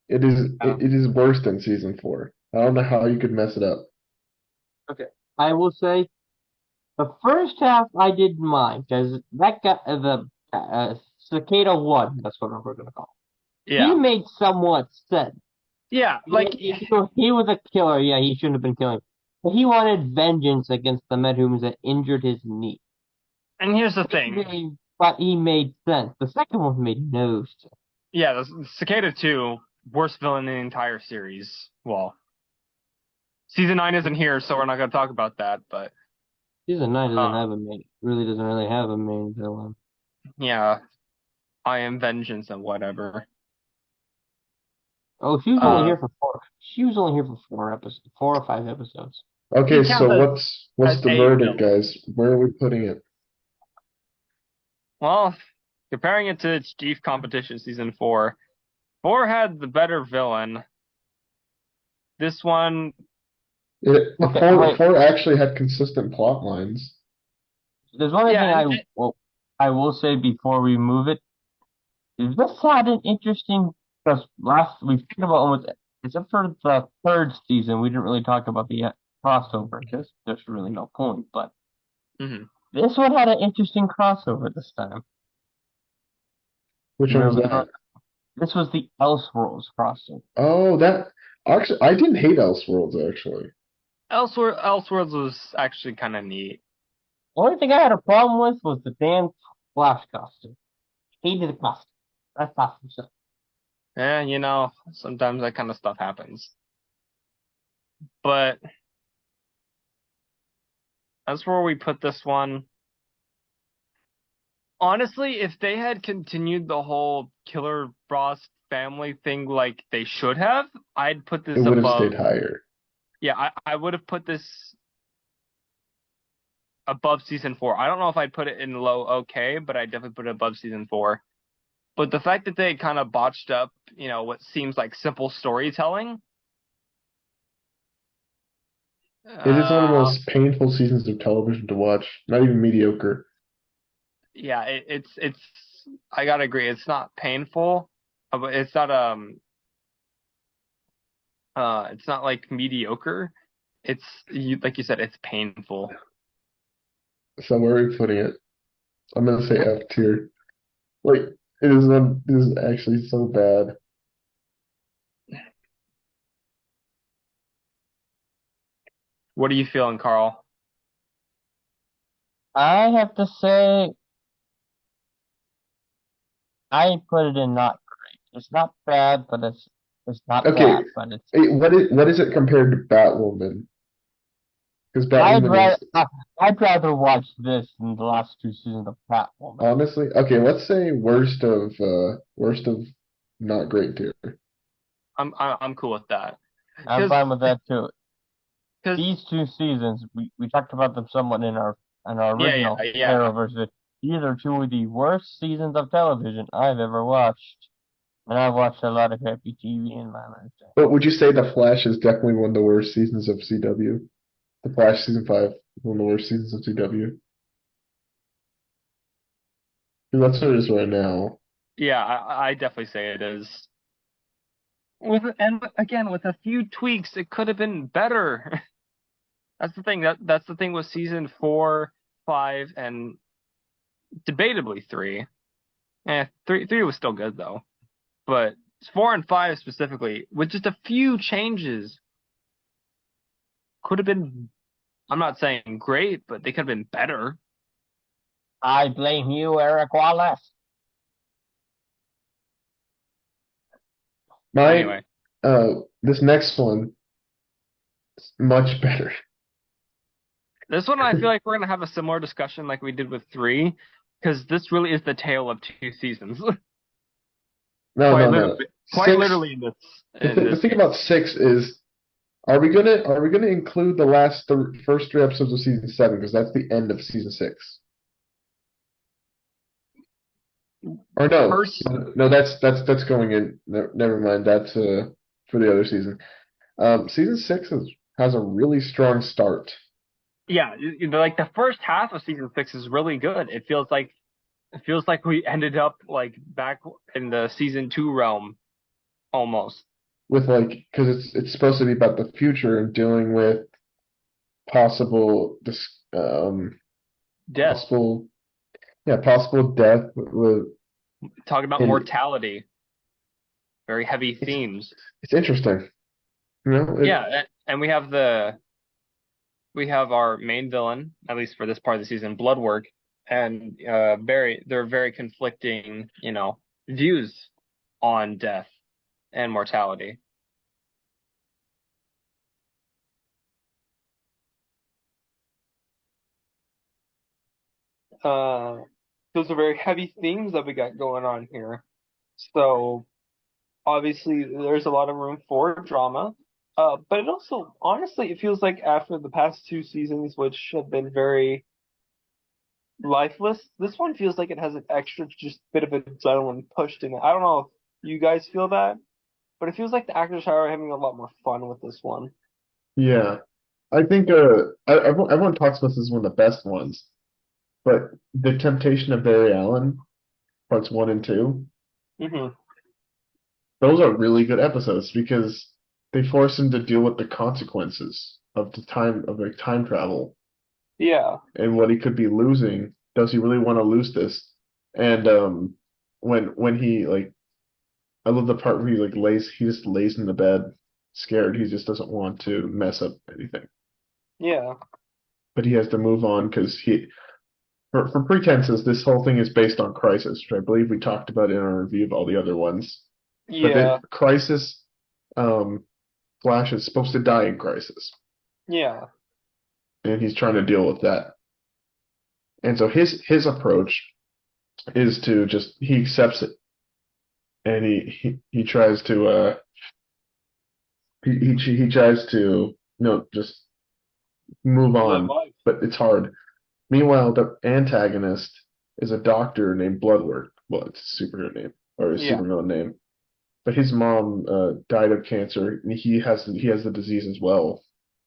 Yeah. It is worse than season 4. I don't know how you could mess it up. okay. I will say the first half I didn't mind because that guy the Cicada one. That's what we're gonna call. He Yeah. made somewhat sense. Yeah, like, He was a killer. Yeah, he shouldn't have been killing. But he wanted vengeance against the Medhums that injured his knee. and here's the thing. But he made sense. The second one made no sense. Yeah, the Cicada 2, worst villain in the entire series. Well, season 9 isn't here, so we're not going to talk about that, but Season 9 doesn't uh, have a main. Really doesn't really have a main villain. yeah, I am vengeance and whatever. Oh, she was only Uh, here for 4. She was only here for 4 episodes, 4 or 5 episodes. Okay, he counts so as what's the a verdict, villain. guys? Where are we putting it? Well, comparing it to its chief competition, season 4, 4 had the better villain. This one, Okay, Four wait. four actually had consistent plot lines. There's one yeah, thing I will say before we move it. This had an interesting because last we've talked about almost except for the third season, we didn't really talk about the crossover because there's really no point. But mhm. this one had an interesting crossover this time. Which You one was remember that? this was the Elseworlds crossover. Oh, that actually I didn't hate Elseworlds actually. Elseworlds was actually kind of neat. Only thing I had a problem with was the damn Flash costume. Hated the costume. That costume sucked. Sometimes that kind of stuff happens. But that's where we put this one. Honestly, if they had continued the whole Killer Frost family thing like they should have, I'd put It this would have above. stayed higher. Yeah, I would have put this above season 4. I don't know if I'd put it in low okay, but I definitely put it above season 4. But the fact that they kind of botched up, what seems like simple storytelling, It is one of the uh, most painful seasons of television to watch. Not even mediocre. yeah, it's I gotta agree, it's not painful, but it's not like mediocre. It's like you said, it's painful. So where are we putting it? I'm gonna say F tier. Like it is actually so bad. What are you feeling, Carl? I have to say, I put it in not great. It's not bad, but it's not Okay, bad, but it's. what is it compared to Batwoman? Because I'd Batwoman rather is I'd rather watch this than the last 2 seasons of Catwoman. honestly okay. Let's say worst of not great tier. I'm cool with that. I'm Because fine with that too. Because these two seasons, we talked about them somewhat in our yeah, original yeah. Arrowverse vid. These are two of the worst seasons of television I've ever watched. And I've watched a lot of crappy TV in my lifetime. But would you say The Flash is definitely one of the worst seasons of CW? The Flash season 5 is one of the worst seasons of CW. That's what it is right now. Yeah, I definitely say it is. Again, with a few tweaks, it could have been better. That's the thing. That's the thing with season 4, 5, and debatably 3. Three was still good though. But 4 and 5 specifically, with just a few changes, could have been. I'm not saying great, but they could have been better. I blame you, Eric Wallace. My Anyway, this next one is much better. this one I feel like we're gonna have a similar discussion like we did with 3, because this really is the tale of 2 seasons. No, Quite no, no. literally, quite Six. literally in this The, in the this thing case. about six is, are we gonna include the first three episodes of season 7 because that's the end of season 6? Or no, Pers no, that's going in. No, never mind. That's for the other season. Season 6 has a really strong start. yeah, like the first half of season 6 is really good. It feels like we ended up like back in the season 2 realm almost. With like because it's supposed to be about the future and dealing with possible this Death, possible possible death with talking about in mortality, very heavy it's themes. it's interesting. You know, Yeah, and we have our main villain, at least for this part of the season, Bloodwork, and they're very conflicting, views on death and mortality. Uh, those are very heavy themes that we got going on here. So obviously, there's a lot of room for drama. But it also, honestly, it feels like after the past 2 seasons, which have been very lifeless, this one feels like it has an extra just bit of adrenaline pushed in it. I don't know if you guys feel that, but it feels like the actors are having a lot more fun with this one. yeah. I think everyone talks about this as one of the best ones, but The Temptation of Barry Allen, parts 1 and 2, Hmm. those are really good episodes because they force him to deal with the consequences of the time of like time travel Yeah, and what he could be losing. Does he really want to lose this? And when he like I love the part where he just lays in the bed scared. He just doesn't want to mess up anything. yeah, But he has to move on because for pretenses, this whole thing is based on Crisis, which I believe we talked about in our review of all the other ones. But yeah, then Crisis, um, Flash is supposed to die in Crisis, yeah. and he's trying to deal with that. And so his approach is to just he accepts it, and he tries to he tries to just move Live on, life. but it's hard. Meanwhile, the antagonist is a doctor named Bloodworth. Well, it's a superhero name or a Yeah, supervillain name. But his mom died of cancer, and he has the disease as well,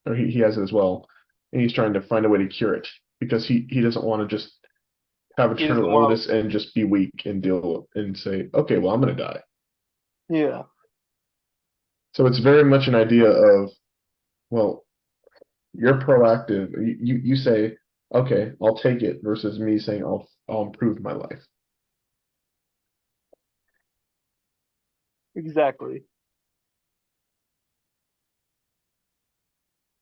or he has it as well, and he's trying to find a way to cure it because he doesn't want to just have a he doesn't terminal want illness and just be weak and deal and say, okay, well, I'm gonna die. to. Yeah, So it's very much an idea of, well, you're proactive. You say, okay, I'll take it, versus me saying I'll improve my life. exactly.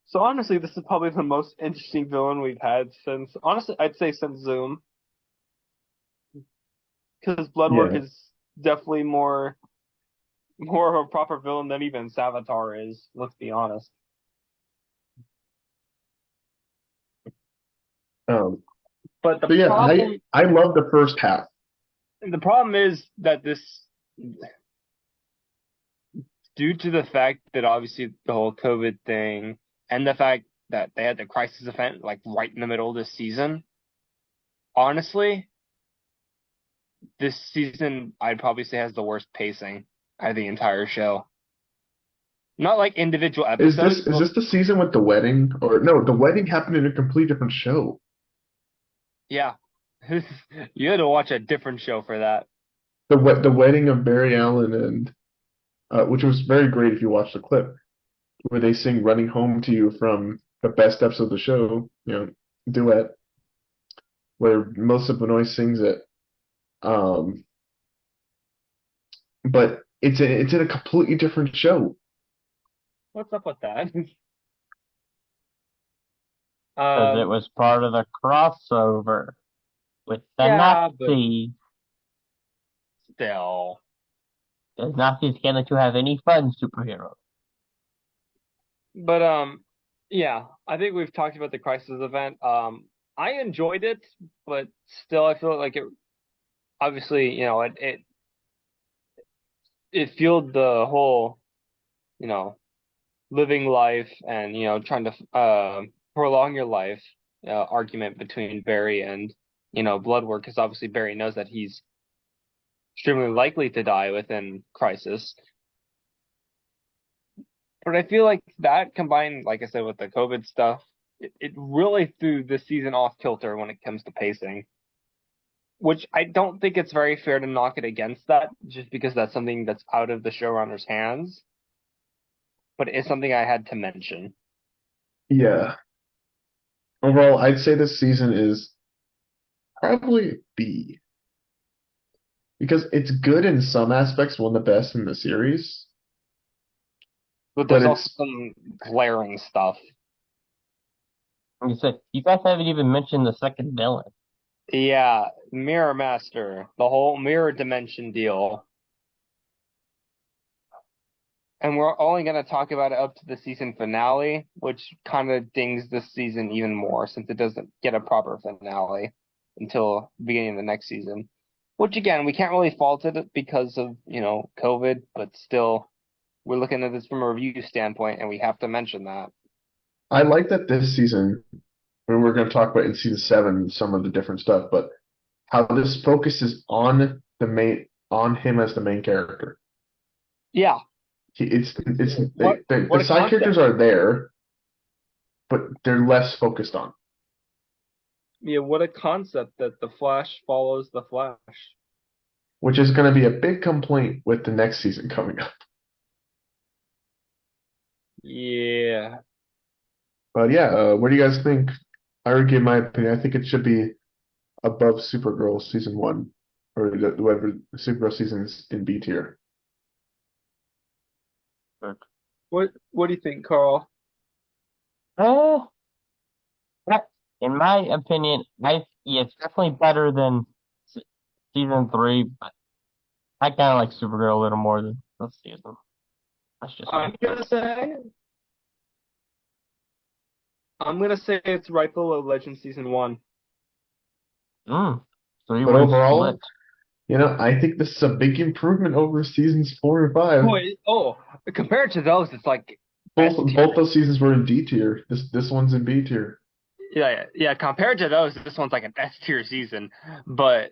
So honestly, this is probably the most interesting villain we've had since, honestly, I'd say since Zoom, because Bloodwork Yeah. is definitely more of a proper villain than even Savitar is. Let's be honest. Um, But the but yeah, problem, I love the first half. the problem is that this, due to the fact that obviously the whole COVID thing and the fact that they had the Crisis event like right in the middle of this season, honestly, this season I'd probably say has the worst pacing out of the entire show. Not like individual Is episodes, this is but this the season with the wedding? Or no, the wedding happened in a completely different show. yeah. You had to watch a different show for that. The wedding of Barry Allen and which was very great if you watch the clip where they sing "Running Home to You" from the best episode of the show, duet where Melissa Benoist sings it. Um, but it's in a completely different show. What's up with that? Because it Um, was part of the crossover with the yeah, but Nazis. still. Because Nazis can't let you have any fun, superheroes. But yeah, I think we've talked about the Crisis event. I enjoyed it, but still, I feel like it. Obviously, it fueled the whole, you know, living life and trying to prolong your life argument between Barry and Bloodwork, because obviously Barry knows that he's extremely likely to die within Crisis. But I feel like that combined, like I said, with the COVID stuff, it really threw this season off kilter when it comes to pacing, which I don't think it's very fair to knock it against that, just because that's something that's out of the showrunner's hands. But it's something I had to mention. Yeah. Overall, I'd say this season is probably B because it's good in some aspects, one of the best in the series, But but there's also it's some glaring stuff. And you said, you guys haven't even mentioned the second villain. Yeah, Mirror Master, the whole mirror dimension deal. And we're only going to talk about it up to the season finale, which kind of dings this season even more since it doesn't get a proper finale until the beginning of the next season. Which again, we can't really fault it because of, COVID, but still, we're looking at this from a review standpoint and we have to mention that. I like that this season, and we're going to talk about in season 7 some of the different stuff, but how this focuses on him as the main character. Yeah, The what a side characters concept. are there, but they're less focused on, Yeah, what a concept that the Flash follows the Flash. which is going to be a big complaint with the next season coming up. Yeah. But yeah, what do you guys think? I already gave my opinion. I think it should be above Supergirl season 1, or whatever Supergirl season is in B tier. But, What do you think, Carl? uh, that, in my opinion, yeah, it's definitely better than season 3, but I kind of like Supergirl a little more than this season. That's just me. I'm gonna say I'm gonna say it's right below Legend season 1. Mm, But three-way split. overall, I think this is a big improvement over seasons 4 and 5. Boy, oh, compared to those, it's like S tier. Both those seasons were in D tier. This one's in B tier. Yeah. Compared to those, this one's like an S tier season. But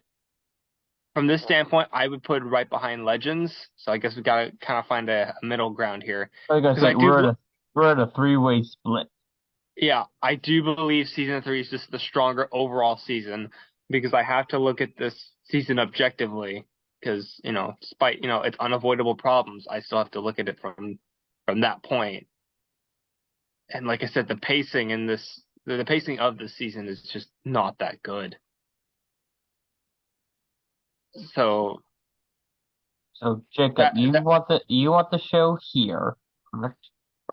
from this standpoint, I would put it right behind Legends. So I guess we gotta kind of find a middle ground here. Like I Because I said, do, we're at a three-way split. yeah, I do believe season 3 is just the stronger overall season because I have to look at this season objectively. Because despite its unavoidable problems, I still have to look at it from that point. And like I said, the pacing of this season is just not that good. So So Jacob, that that you want the show here, correct?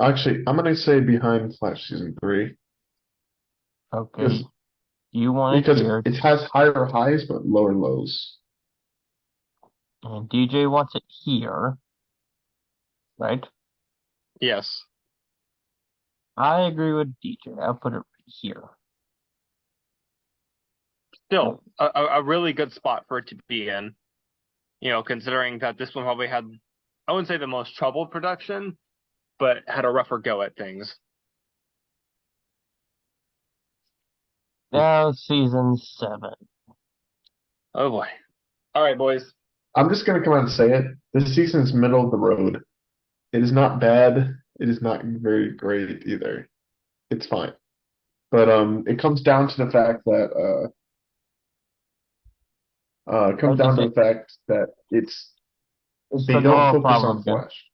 Actually, I'm gonna say behind Flash season 3 Okay. because You want it because here, it has higher highs but lower lows. and DJ wants it here, right? yes, I agree with DJ. I'll put it right here. still a really good spot for it to be in. Considering that this one probably had, I wouldn't say the most troubled production, but had a rougher go at things. Now season 7. Oh boy. All right, boys. I'm just gonna come out and say it. This season is middle of the road. It is not bad. It is not very great either. It's fine. But it comes down to the fact that it I comes was gonna down to say the fact that it's they the don't Nora focus problem on again. Flash.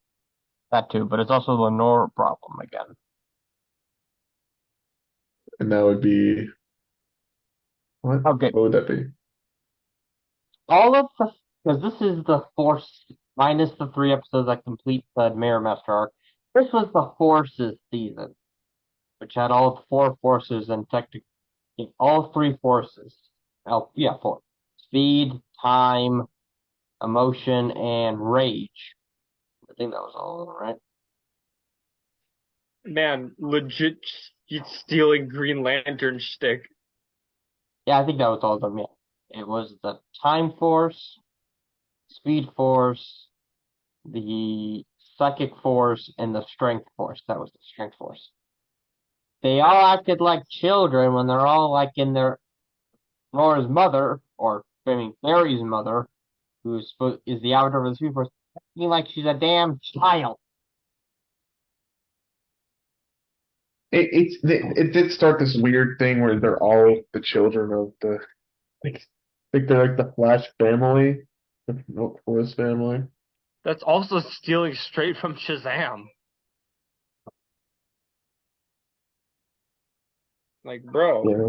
That too, but it's also the Nora problem again. And that would be what? Okay, What would that be? all of the because this is the Force minus the 3 episodes that complete the Mirror Master arc. This was the Forces season, which had all 4 forces and technically all 3 forces. Oh yeah, 4: speed, time, emotion, and rage. I think that was all of them, right? Man, legit stealing Green Lantern shtick. Yeah, I think that was all of them. Yeah, it was the Time Force, Speed Force, the Psychic Force, and the Strength Force. That was the Strength Force. They all acted like children when they're all like in their Nora's mother, or I mean Barry's mother, is the avatar of the Speed Force, acting like she's a damn child. It did start this weird thing where they're all the children of the like they're like the Flash family, the Force family. That's also stealing straight from Shazam. Like, bro. Yeah,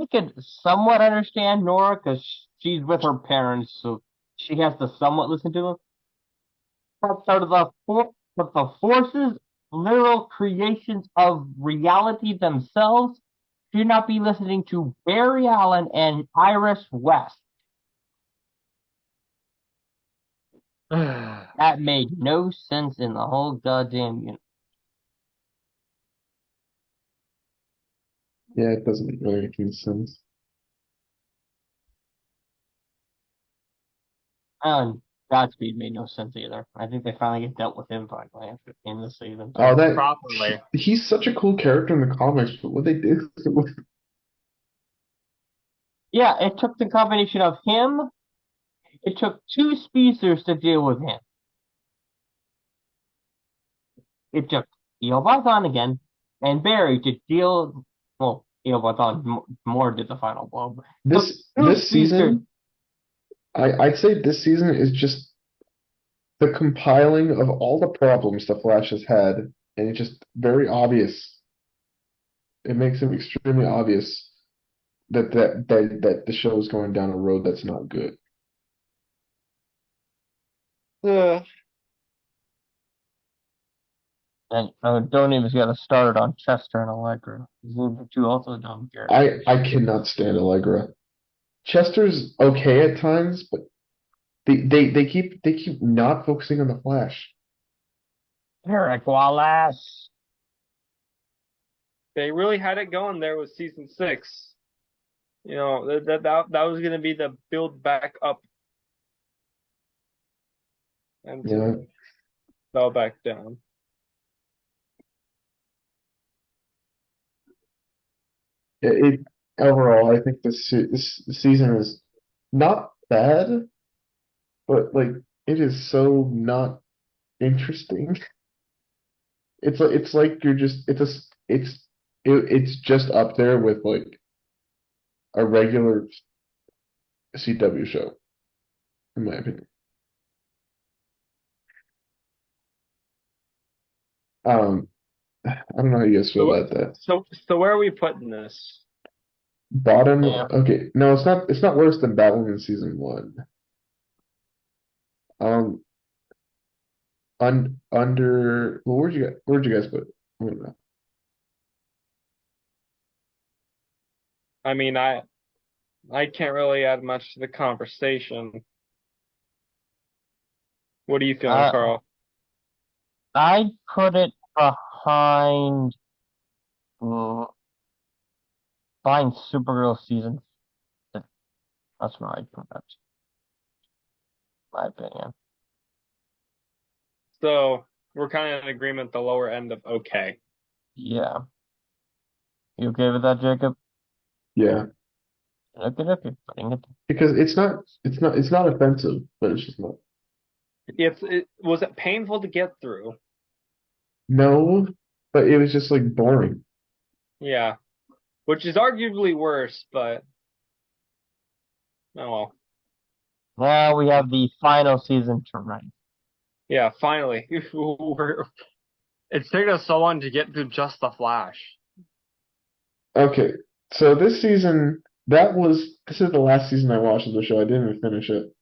I could somewhat understand Nora because she's with her parents, so she has to somewhat listen to them. But the forces, literal creations of reality themselves, should not be listening to Barry Allen and Iris West. That made no sense in the whole goddamn universe. yeah, it doesn't really make any sense. And Godspeed made no sense either. I think they finally get dealt with him finally in the season Oh, too. Properly. he's such a cool character in the comics, but what they did Yeah, it took the combination of him. It took 2 speedsters to deal with him. It took Eobazon again and Barry to deal. Well, Eobazon more did the final blow. But it took two this speedsters. season, I'd say this season is just the compiling of all the problems the Flash has had, and it's just very obvious. It makes it extremely obvious that the show is going down a road that's not good. Uh, And don't even get us started on Chester and Allegra. These are the two also dumb characters. I cannot stand Allegra. Chester's okay at times, but they keep not focusing on the Flash. Eric Wallace. they really had it going there with season 6. You know, that was gonna be the build back up Yeah, until it fell back down. it overall, I think this season is not bad, but like it is so not interesting. It's like you're just it's just up there with like a regular CW show, in my opinion. Um, I don't know how you guys feel So about that. so where are we putting this? Bottom, Yeah. okay, no, it's not worse than Batwoman season one. Um, under well, where'd you guys put it? I don't know. I mean, I can't really add much to the conversation. What are you feeling, Uh, Carl? I'd put it uh, behind Supergirl season 6. That's where I'd put that, my opinion. So we're kind of in agreement the lower end of okay. Yeah. You okay with that, Jacob? Yeah, Okay, okay. Putting it. because it's not offensive, but it's just not. Was it painful to get through? No, but it was just like boring. Yeah, which is arguably worse, but oh well. Now we have the final season to rank. Yeah, finally. It's taken us so long to get through just the Flash. Okay, so this is the last season I watched of the show. I didn't even finish it.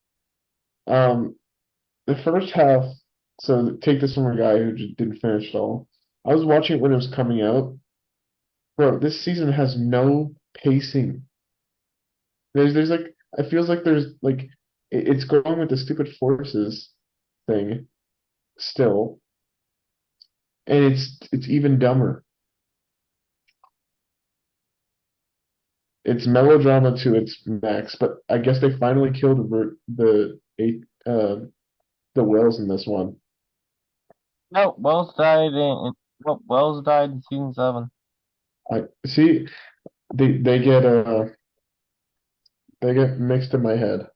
Um, the first half. So take this from a guy who just didn't finish it all. I was watching it when it was coming out. Bro, this season has no pacing. There's like it feels like there's like it's going with the stupid forces thing still, and it's even dumber. It's melodrama to its max, but I guess they finally killed the whales in this one. No, Wells died in season 7. I see they they get mixed in my head.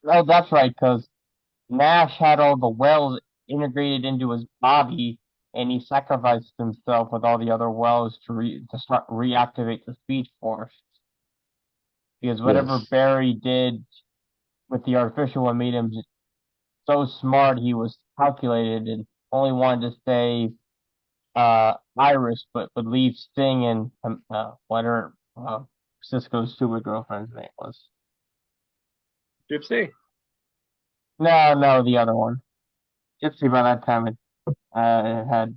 Oh, that's right, because Nash had all the wells integrated into his body, and he sacrificed himself with all the other wells to start reactivate the Speed Force. Because whatever Yes, Barry did with the artificial one made him just so smart, he was calculated and only wanted to save Iris, but would leave Sting and whatever Cisco's stupid girlfriend's name was. Gypsy. No, the other one. Gypsy by that time had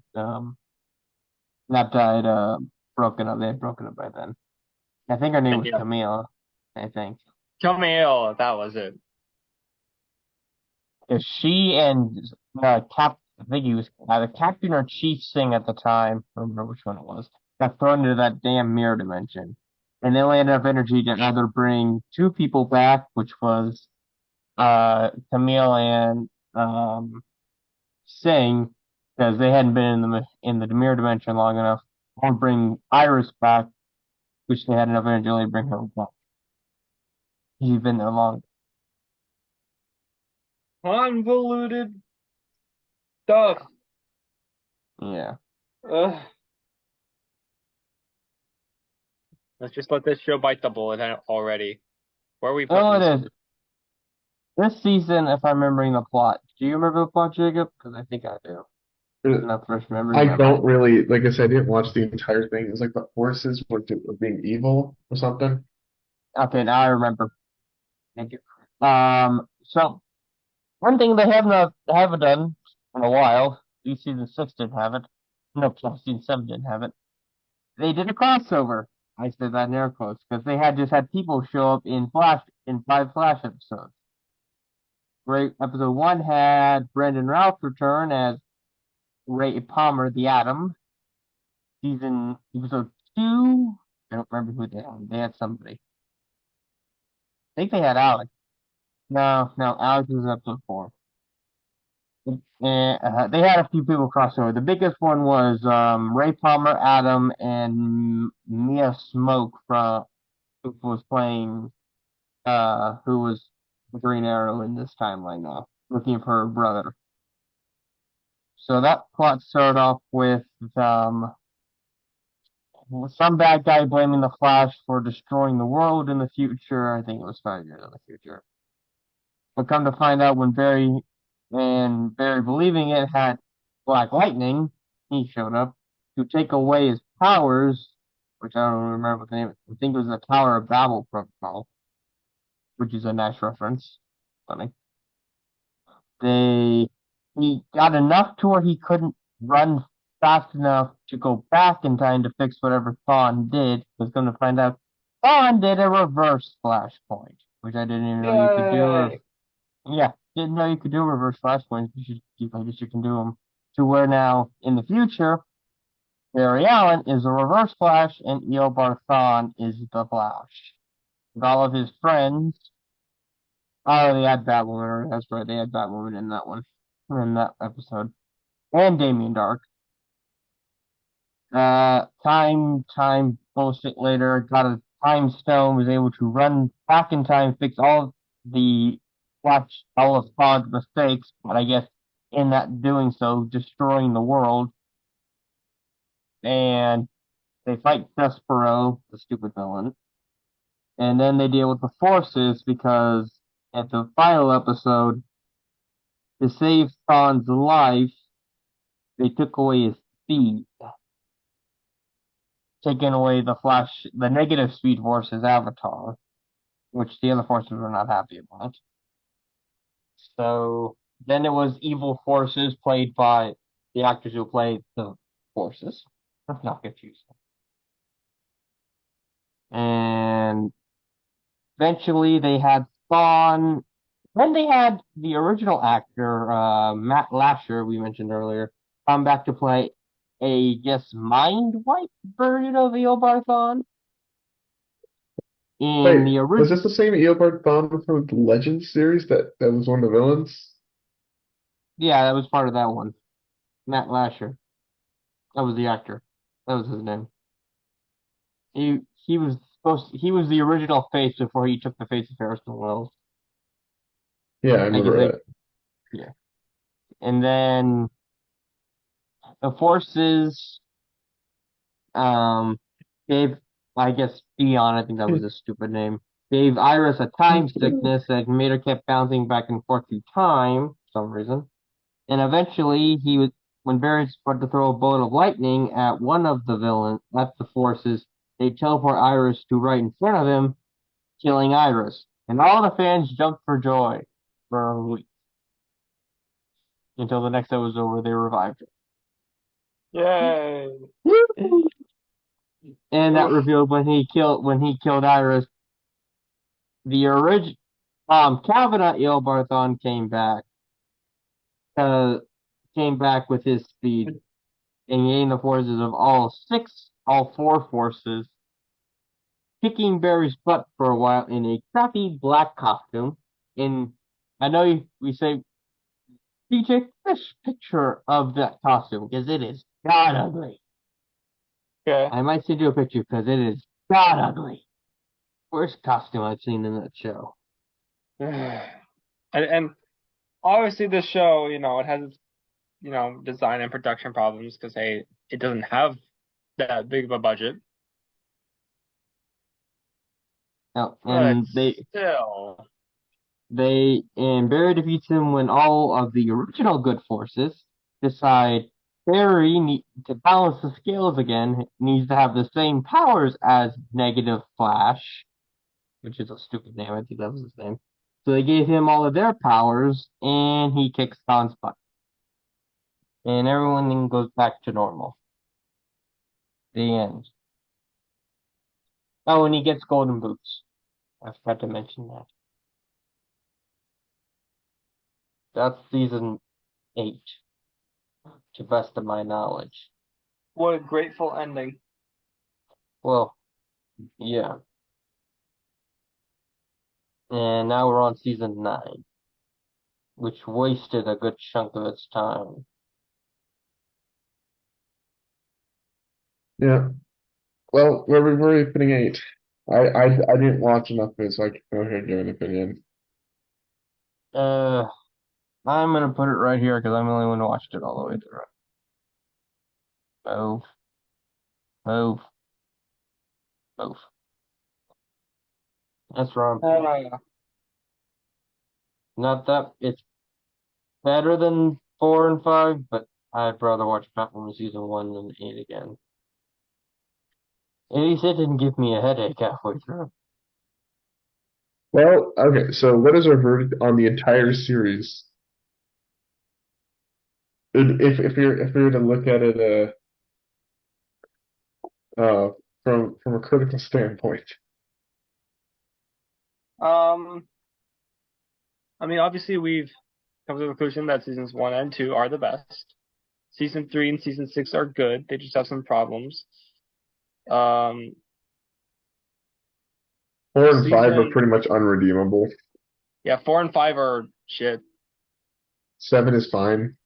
not died, broken up. They had broken up by then. I think her name was Yeah. Camille. I think. Camille, that was it. If she and I think he was either Captain or Chief Sing at the time. I don't remember which one it was. Got thrown into that damn mirror dimension, and they only had enough energy to either bring two people back, which was Camille and Sing, because they hadn't been in the mirror dimension long enough, or bring Iris back, which they had enough energy to only bring her back. She's been there long. Convoluted stuff. Yeah. Ugh. Let's just let this show bite the bullet already. Where are we Oh, putting it this? is. This season, if I'm remembering the plot, do you remember the plot, Jacob? Because I think I do. Uh, Enough fresh memory I memory. don't really like I said. I didn't watch the entire thing. It was like the forces were being evil or something. Okay, now I remember. Thank you. So one thing haven't done in a while, at least season 6 didn't have it. No, sorry, season 7 didn't have it. They did a crossover. I said that in air quotes because they had just had people show up in 5 Flash episodes. Great. Episode 1 had Brendan Routh return as Ray Palmer, the Atom. Episode 2, I don't remember who they had. They had somebody. I think they had Alex. No, Alex was episode 4. And they had a few people cross over. The biggest one was Ray Palmer, Adam, and Mia Smoke who was playing who was Green Arrow in this timeline now, looking for her brother. So that plot started off with some bad guy blaming the Flash for destroying the world in the future. I think it was 5 years in the future. But come to find out when Barry believing it had Black Lightning, he showed up to take away his powers, which I don't remember what the name is. I think it was the Tower of Babel protocol, which is a nice reference. Funny. He got enough to where he couldn't run fast enough to go back in time to fix whatever Thawne did. Was going to find out Thawne did a reverse flashpoint, which I didn't even know you could do. Yay! Yeah, didn't know you could do reverse flashpoints. I guess you can do them to where now in the future, Barry Allen is a reverse Flash and Eobard Thawne is the Flash. With all of his friends. Oh, they had Batwoman. That's right, they had Batwoman in that one, in that episode, and Damien Dark. time bullshit later, got a time stone, was able to run back in time, fix the all of Todd's mistakes, but I guess in that doing so, destroying the world, and they fight Despero, the stupid villain, and then they deal with the forces because at the final episode, to save Todd's life, they took away his speed, taking away the negative speed force's avatar, which the other forces were not happy about. So then it was evil forces played by the actors who played the forces. That's not confusing. And eventually they had Thawne. Then they had the original actor, Matt Lasher, we mentioned earlier, come back to play mind wipe version of Eobard Thawne. In Wait, the was original, this the same Eobard Thawne from the Legends series that was one of the villains? yeah, that was part of that one. Matt Lasher. That was the actor. That was his name. He was the original face before he took the face of Harrison Wells. Yeah, I I guess remember that. yeah. And then the forces um gave I guess Dion, I think that was his stupid name, gave Iris a time sickness that made her kept bouncing back and forth through time for some reason. And eventually he was when Barry started to throw a bolt of lightning at the forces, they teleport Iris to right in front of him, killing Iris. And all the fans jumped for joy for a week until the next episode was over. They revived her, Yay. and that Oof. revealed when he killed Iris. The original Cavanagh Eobarthon uh, came back with his speed and gained the forces of all four forces, kicking Barry's butt for a while in a crappy black costume. In I know we say DJ, this picture of that costume because it is god ugly. Okay. I might send you a picture because it is god ugly. Worst costume I've seen in that show. And obviously this show, it has its, design and production problems because hey, it doesn't have that big of a budget. Oh, But and still. Barry defeats him when all of the original good forces decide to balance the scales again, needs to have the same powers as Negative Flash, which is a stupid name. I think that was his name. So they gave him all of their powers, and he kicks Don's butt. And everyone then goes back to normal. The end. Oh, and he gets golden boots. I forgot to mention that. That's season 8, to best of my knowledge. What a grateful ending. Well, yeah. And now we're on season 9, which wasted a good chunk of its time. Yeah. Well, where are you putting 8? I didn't watch enough of it, so I can go ahead and give an opinion. Uh, I'm gonna put it right here because I'm the only one who watched it all the way through. Move, move, move. That's wrong. Uh, Not that it's better than 4 and 5, but I'd rather watch Batman season 1 than 8 again. At least it didn't give me a headache halfway through. Well, okay, so what is our verdict on the entire series? If we were to look at it from a critical standpoint. um, I mean, obviously we've come to the conclusion that seasons 1 and 2 are the best. Season 3 and season 6 are good. They just have some problems. Um, 4 and 5 are season, pretty much unredeemable. yeah, 4 and 5 are shit. 7 is fine.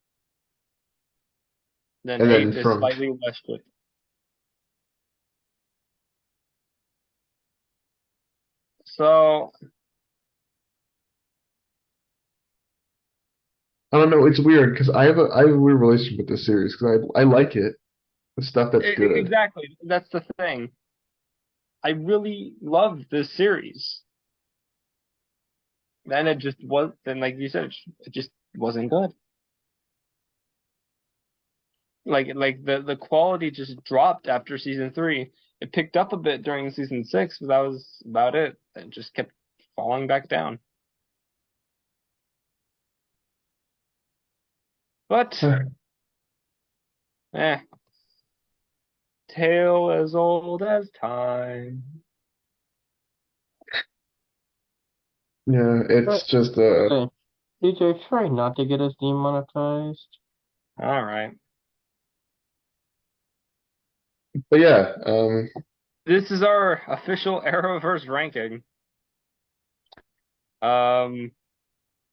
Then And 8 then is from slightly less shit. So I don't know. It's weird because I have a weird relationship with this series because I like it, the stuff that's good. exactly, that's the thing. I really loved this series. Then it just was. Then, like you said, it just wasn't good. Like the quality just dropped after season three. It picked up a bit during season six, but that was about it. It just kept falling back down. But eh, tale as old as time. Yeah, Right. it's just Hey, DJ, try not to get us demonetized. All right. but yeah, This is our official Arrowverse ranking. Um,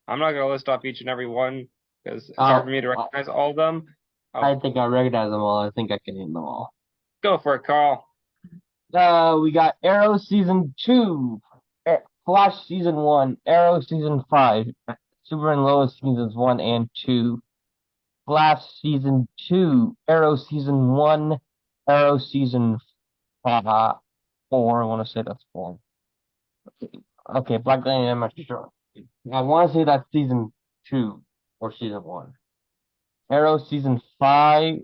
I'm not gonna list off each and every one because it's hard for I'll, me to I'll, recognize all of them. I'll I think I recognize them all. I think I can name them all. go for it, Carl. We got Arrow season 2, Flash season 1, Arrow season 5, Super and Lois seasons 1 and 2, Flash season 2, Arrow season 1, Arrow season 4. I want to say that's 4. Okay, Black Lightning, I'm not sure. I want to say that's season 2 or season 1. Arrow season 5,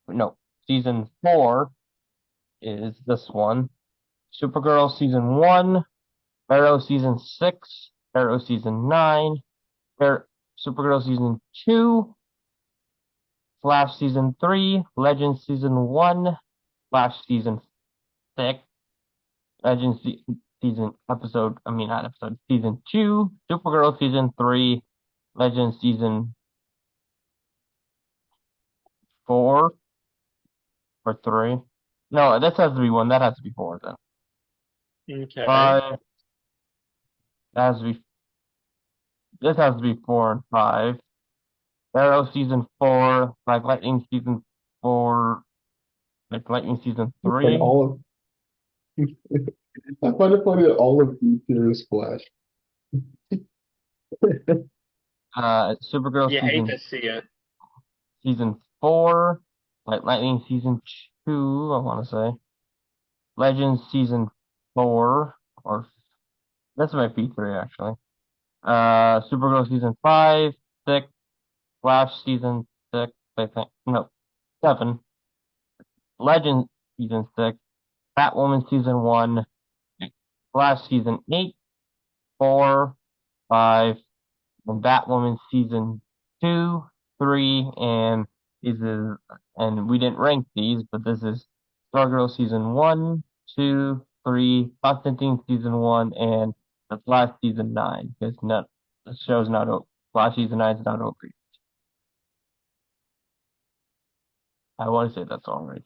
no, season 4 is this one. Supergirl season 1, Arrow season 6, Arrow season 9, Supergirl season 2, Flash season 3, Legends season 1, Flash season 6, Legends season episode, I mean not episode, season 2, Supergirl season 3, Legends season 4 or 3. No, this has to be 1, that has to be 4 then. Okay. 5, that has to be, this has to be 4 and 5. Arrow season 4, Black Lightning season 4, Black Lightning season and 3, all of I find it funny that all of these here is Flash. Supergirl You hate season to see it. season 4, Black Lightning season 2, I want to say, Legends season 4, or this might be 3 actually. Supergirl season 5, 6, Flash season 6, I think, no, 7, Legends season 6, Batwoman season 1, Flash season 8, 4, 5, and Batwoman season 2, 3, and and we didn't rank these, but this is Stargirl season 1, 2, 3, Constantine season 1, and The Flash season 9, because not, the show's not over. Flash season 9 is not over. I want to say that's all right.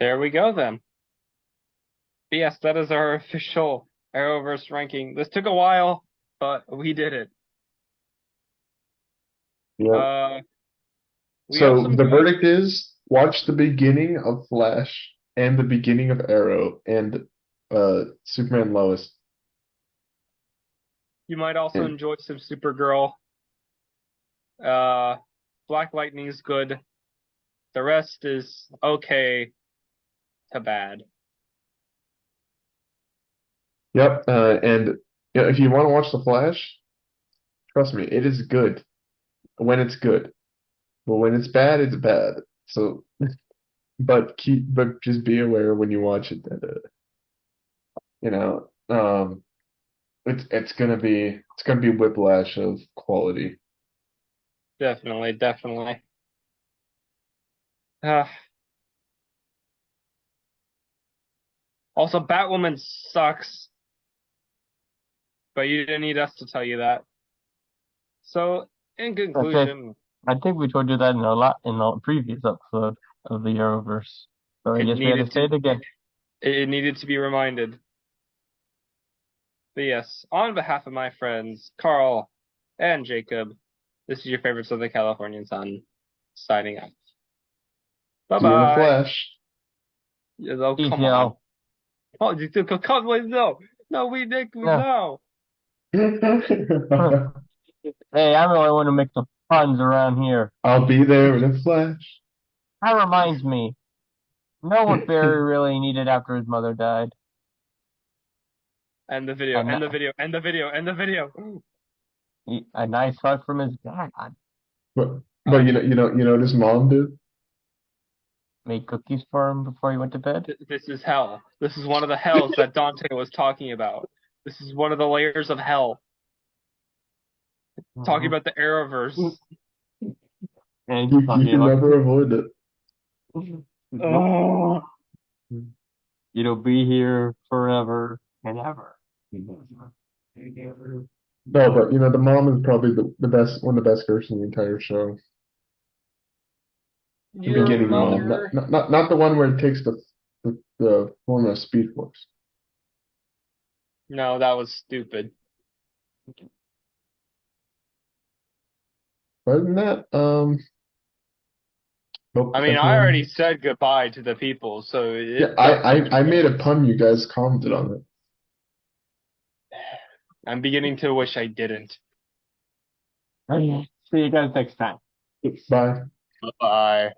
There we go then. But yes, that is our official Arrowverse ranking. This took a while, but we did it. Yep. Uh, we have So some the good. verdict is watch the beginning of Flash and the beginning of Arrow and Superman Lois. You might also And enjoy some Supergirl. Uh, Black Lightning's good. The rest is okay to bad. yep, and yeah, if you want to watch the Flash, trust me, it is good when it's good. But when it's bad, it's bad. So, but just be aware when you watch it that you know, it's gonna be whiplash of quality. Definitely, definitely. Uh, Also, Batwoman sucks, but you didn't need us to tell you that. So, in Okay, conclusion, I think we told you that in a previous episode of the Arrowverse. So I it guess we had to needed say to it again. it needed to be reminded. But yes, on behalf of my friends Carl and Jacob, this is your favorite Southern Californian son signing out. Bye See you in the bye. Flash. Oh, Peace, come on. y'all. Oh, you took a cut. No. No, Nick, No. no. Hey, I'm the only one who makes the puns around here. I'll be there in a flash. That reminds me, you know what Barry really needed after his mother died? End the video, A, end the ni- video, end the video, end the video. a nice hug from his dad. But Uh, you know what his mom did? Made cookies for him before he went to bed. this is hell. This is one of the hells that Dante was talking about. This is one of the layers of hell. Talking Mhm. about the Arrowverse. And You talking can about, never avoid it. nope, Oh. it'll be here forever and ever. No, but the mom is probably the best, one of the best characters in the entire show. The Your beginning mom, not mother. not not, not the one where it takes the form of Speed Force. No, that was stupid. Other than that, hope I mean, I already everyone. said goodbye to the people, so Yeah, it's I, up to you I I made a guys. pun. You guys commented on I'm beginning to wish I didn't. See you guys next time. it. Bye. Bye.